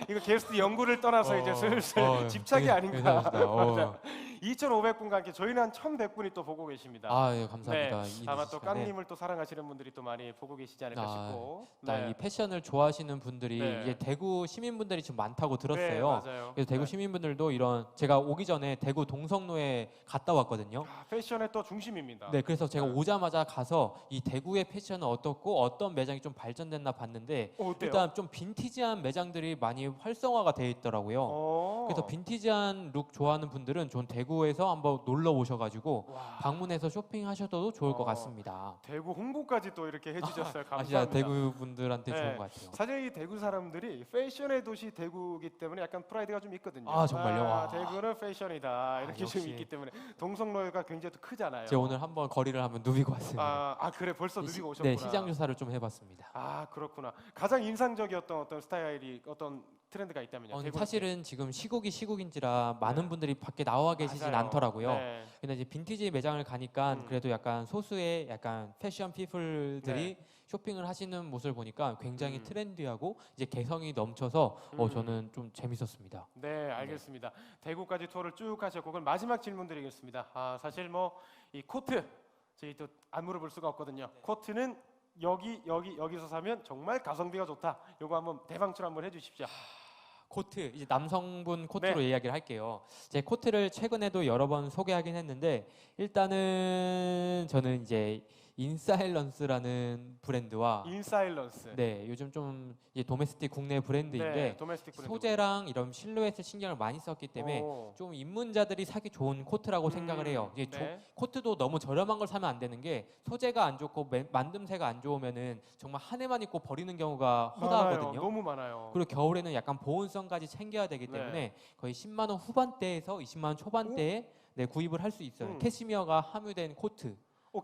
이거 게스트 연구를 떠나서 이제 슬슬 집착이 아닌가. 괜찮으십니다. 맞아요. 2,500분과 함께 저희는 한 1,100분이 또 보고 계십니다. 예, 감사합니다. 이 아마 또 시간에. 깡님을 또 사랑하시는 분들이 또 많이 보고 계시지 않을까 싶고. 이 패션을 좋아하시는 분들이 네. 이제 대구 시민분들이 지금 많다고 네, 들었어요. 맞아요. 그래서 대구 네. 시민분들도 이런 제가 오기 전에 대구 동성로에 갔다 왔거든요. 패션의 또 중심입니다. 네, 그래서 제가 네. 오자마자 가서 이 대구의 패션은 어떻고 어떤 매장이 좀 발전됐나 봤는데 어때요? 일단 좀 빈티지한 매장들이 많이 활성화가 되어 있더라고요. 그래서 빈티지한 룩 좋아하는 분들은 전 대구에서 한번 놀러 오셔가지고 와. 방문해서 쇼핑하셔도 좋을 것 같습니다. 대구 홍보까지 또 이렇게 해주셨어요. 감사합니다. 진짜 대구 분들한테 네. 좋은 것 같아요. 사실 이 대구 사람들이 패션의 도시 대구이기 때문에 약간 프라이드가 좀 있거든요. 정말요? 와. 대구는 패션이다 이렇게 좀 역시. 있기 때문에 동성로가 굉장히 또 크잖아요. 제가 오늘 한번 거리를 한번 누비고 왔습니다. 그래 벌써 이 누비고 오셨구나. 네, 시장 조사를 좀 해봤습니다. 그렇구나. 가장 인상적이었던 어떤 스타일이 어떤 트렌드가 있다면요? 대구 사실은 지금 시국이 시국인지라 많은 분들이 밖에 나와 계시진 맞아요. 않더라고요. 네. 근데 이제 빈티지 매장을 가니까 그래도 약간 소수의 약간 패션 피플들이 쇼핑을 하시는 모습을 보니까 굉장히 트렌디하고 이제 개성이 넘쳐서 저는 좀 재밌었습니다. 네, 알겠습니다. 대구까지 투어를 쭉 하셨고 그럼 마지막 질문 드리겠습니다. 사실 뭐 이 코트 저희 또 안 물어볼 수가 없거든요. 코트는 여기서 사면 정말 가성비가 좋다. 요거 한번 대방출 한번 해주십시오. 코트 이제 남성분 코트로 이야기를 할게요. 제 코트를 최근에도 여러 번 소개하긴 했는데 일단은 저는 이제 인사일런스라는 브랜드와 인사일런스. 네, 요즘 좀 이제 도메스틱 국내 브랜드인데 네, 도메스틱 브랜드. 소재랑 이런 실루엣에 신경을 많이 썼기 때문에 오. 좀 입문자들이 사기 좋은 코트라고 생각을 해요. 이게 네. 코트도 너무 저렴한 걸 사면 안 되는 게 소재가 안 좋고 만듦새가 안 좋으면은 정말 한 해만 입고 버리는 경우가 허다하거든요. 많아요. 너무 많아요. 그리고 겨울에는 약간 보온성까지 챙겨야 되기 때문에 네. 거의 10만 원 후반대에서 20만 원 초반대에 네, 구입을 할 수 있어요. 캐시미어가 함유된 코트.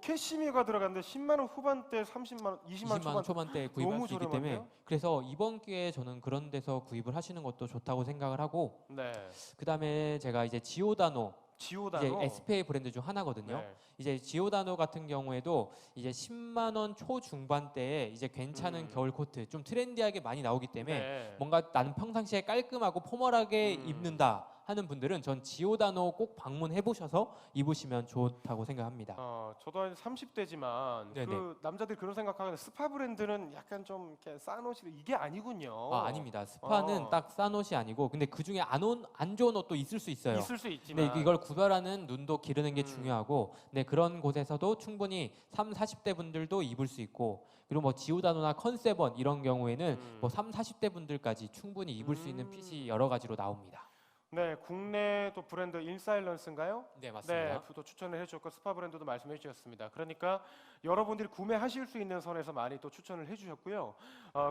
캐시미어가 들어갔는데 10만 원 후반대, 30만 원, 20만 원 초반대에 구입할 너무 수 있기 저렴한데요? 때문에 그래서 이번 기회에 저는 그런 데서 구입을 하시는 것도 좋다고 생각을 하고 네. 그다음에 제가 이제 지오다노 지오다노. 이제 SPA 브랜드 중 하나거든요. 네. 이제 지오다노 같은 경우에도 이제 10만 원 초중반대에 이제 괜찮은 겨울 코트 좀 트렌디하게 많이 나오기 때문에 네. 뭔가 나는 평상시에 깔끔하고 포멀하게 입는다 하는 분들은 전 지오다노 꼭 방문해 보셔서 입으시면 좋다고 생각합니다. 저도 한 30대지만 네네. 그 남자들이 그런 생각하는 스파 브랜드는 약간 좀 이렇게 싼 옷이 이게 아니군요. 아닙니다. 스파는 딱 싼 옷이 아니고 근데 그 중에 안 좋은 옷도 있을 수 있어요. 있을 수 있지만 근데 이걸 구별하는 눈도 기르는 게 중요하고 네, 그런 곳에서도 충분히 3, 40대 분들도 입을 수 있고 그리고 뭐 지오다노나 컨세번 이런 경우에는 뭐 3, 40대 분들까지 충분히 입을 수 있는 핏이 여러 가지로 나옵니다. 네, 국내 또 브랜드 인사일런스인가요? 네, 맞습니다. 네, 또 추천을 해주셨고 스파 브랜드도 말씀해 주셨습니다. 그러니까 여러분들이 구매하실 수 있는 선에서 많이 또 추천을 해주셨고요.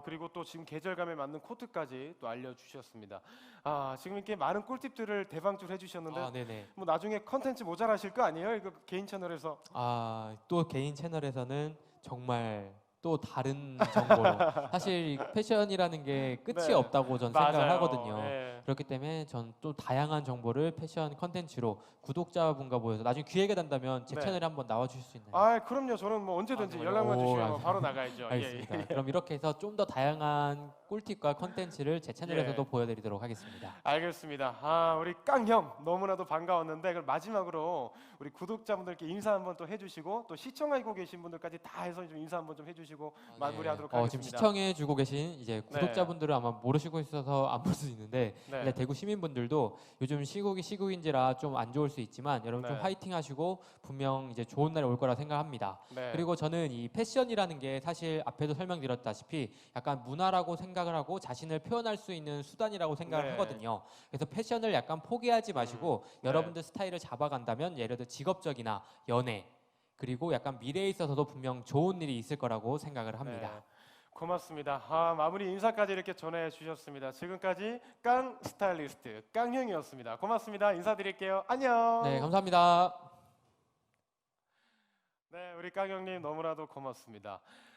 그리고 또 지금 계절감에 맞는 코트까지 또 알려주셨습니다. 지금 이렇게 많은 꿀팁들을 대방출 해주셨는데 네네. 뭐 나중에 컨텐츠 모자라실 거 아니에요? 이거 개인 채널에서. 또 개인 채널에서는 정말 또 다른 정보로 사실 패션이라는 게 끝이 네. 없다고 전 생각을 맞아요. 하거든요. 네. 그렇기 때문에 전 또 다양한 정보를 패션 컨텐츠로 구독자분과 모여서 나중에 기회가 된다면 제 네. 채널에 한번 나와 주실 수 있나요? 그럼요. 저는 뭐 언제든지 정말요? 연락만 주시면 알겠습니다. 바로 나가야죠. 알겠습니다. 그럼 이렇게 해서 좀 더 다양한 꿀팁과 컨텐츠를 제 채널에서도 예. 보여드리도록 하겠습니다. 알겠습니다. 우리 깡형 너무나도 반가웠는데 그럼 마지막으로 우리 구독자분들께 인사 한번 또 해주시고 또 시청하고 계신 분들까지 다 해서 좀 인사 한번 좀 해주시고 마무리하도록 지금 하겠습니다. 시청해주고 계신 이제 구독자분들은 아마 모르시고 있어서 안 볼 수 있는데 네. 이제 대구 시민분들도 요즘 시국인지라 좀 안 좋을 수 있지만 여러분 좀 네. 화이팅하시고 분명 이제 좋은 날이 올 거라 생각합니다. 네. 그리고 저는 이 패션이라는 게 사실 앞에도 설명드렸다시피 약간 문화라고 생각을 하고 자신을 표현할 수 있는 수단이라고 생각을 네. 하거든요. 그래서 패션을 약간 포기하지 마시고 여러분들 스타일을 잡아간다면 예를 들어 직업적이나 연애 그리고 약간 미래에 있어서도 분명 좋은 일이 있을 거라고 생각을 합니다. 네. 고맙습니다. 마무리 인사까지 이렇게 전해주셨습니다. 지금까지 깡 스타일리스트 깡형이었습니다. 고맙습니다. 인사드릴게요. 안녕. 네, 감사합니다. 네, 우리 깡형님 너무나도 고맙습니다.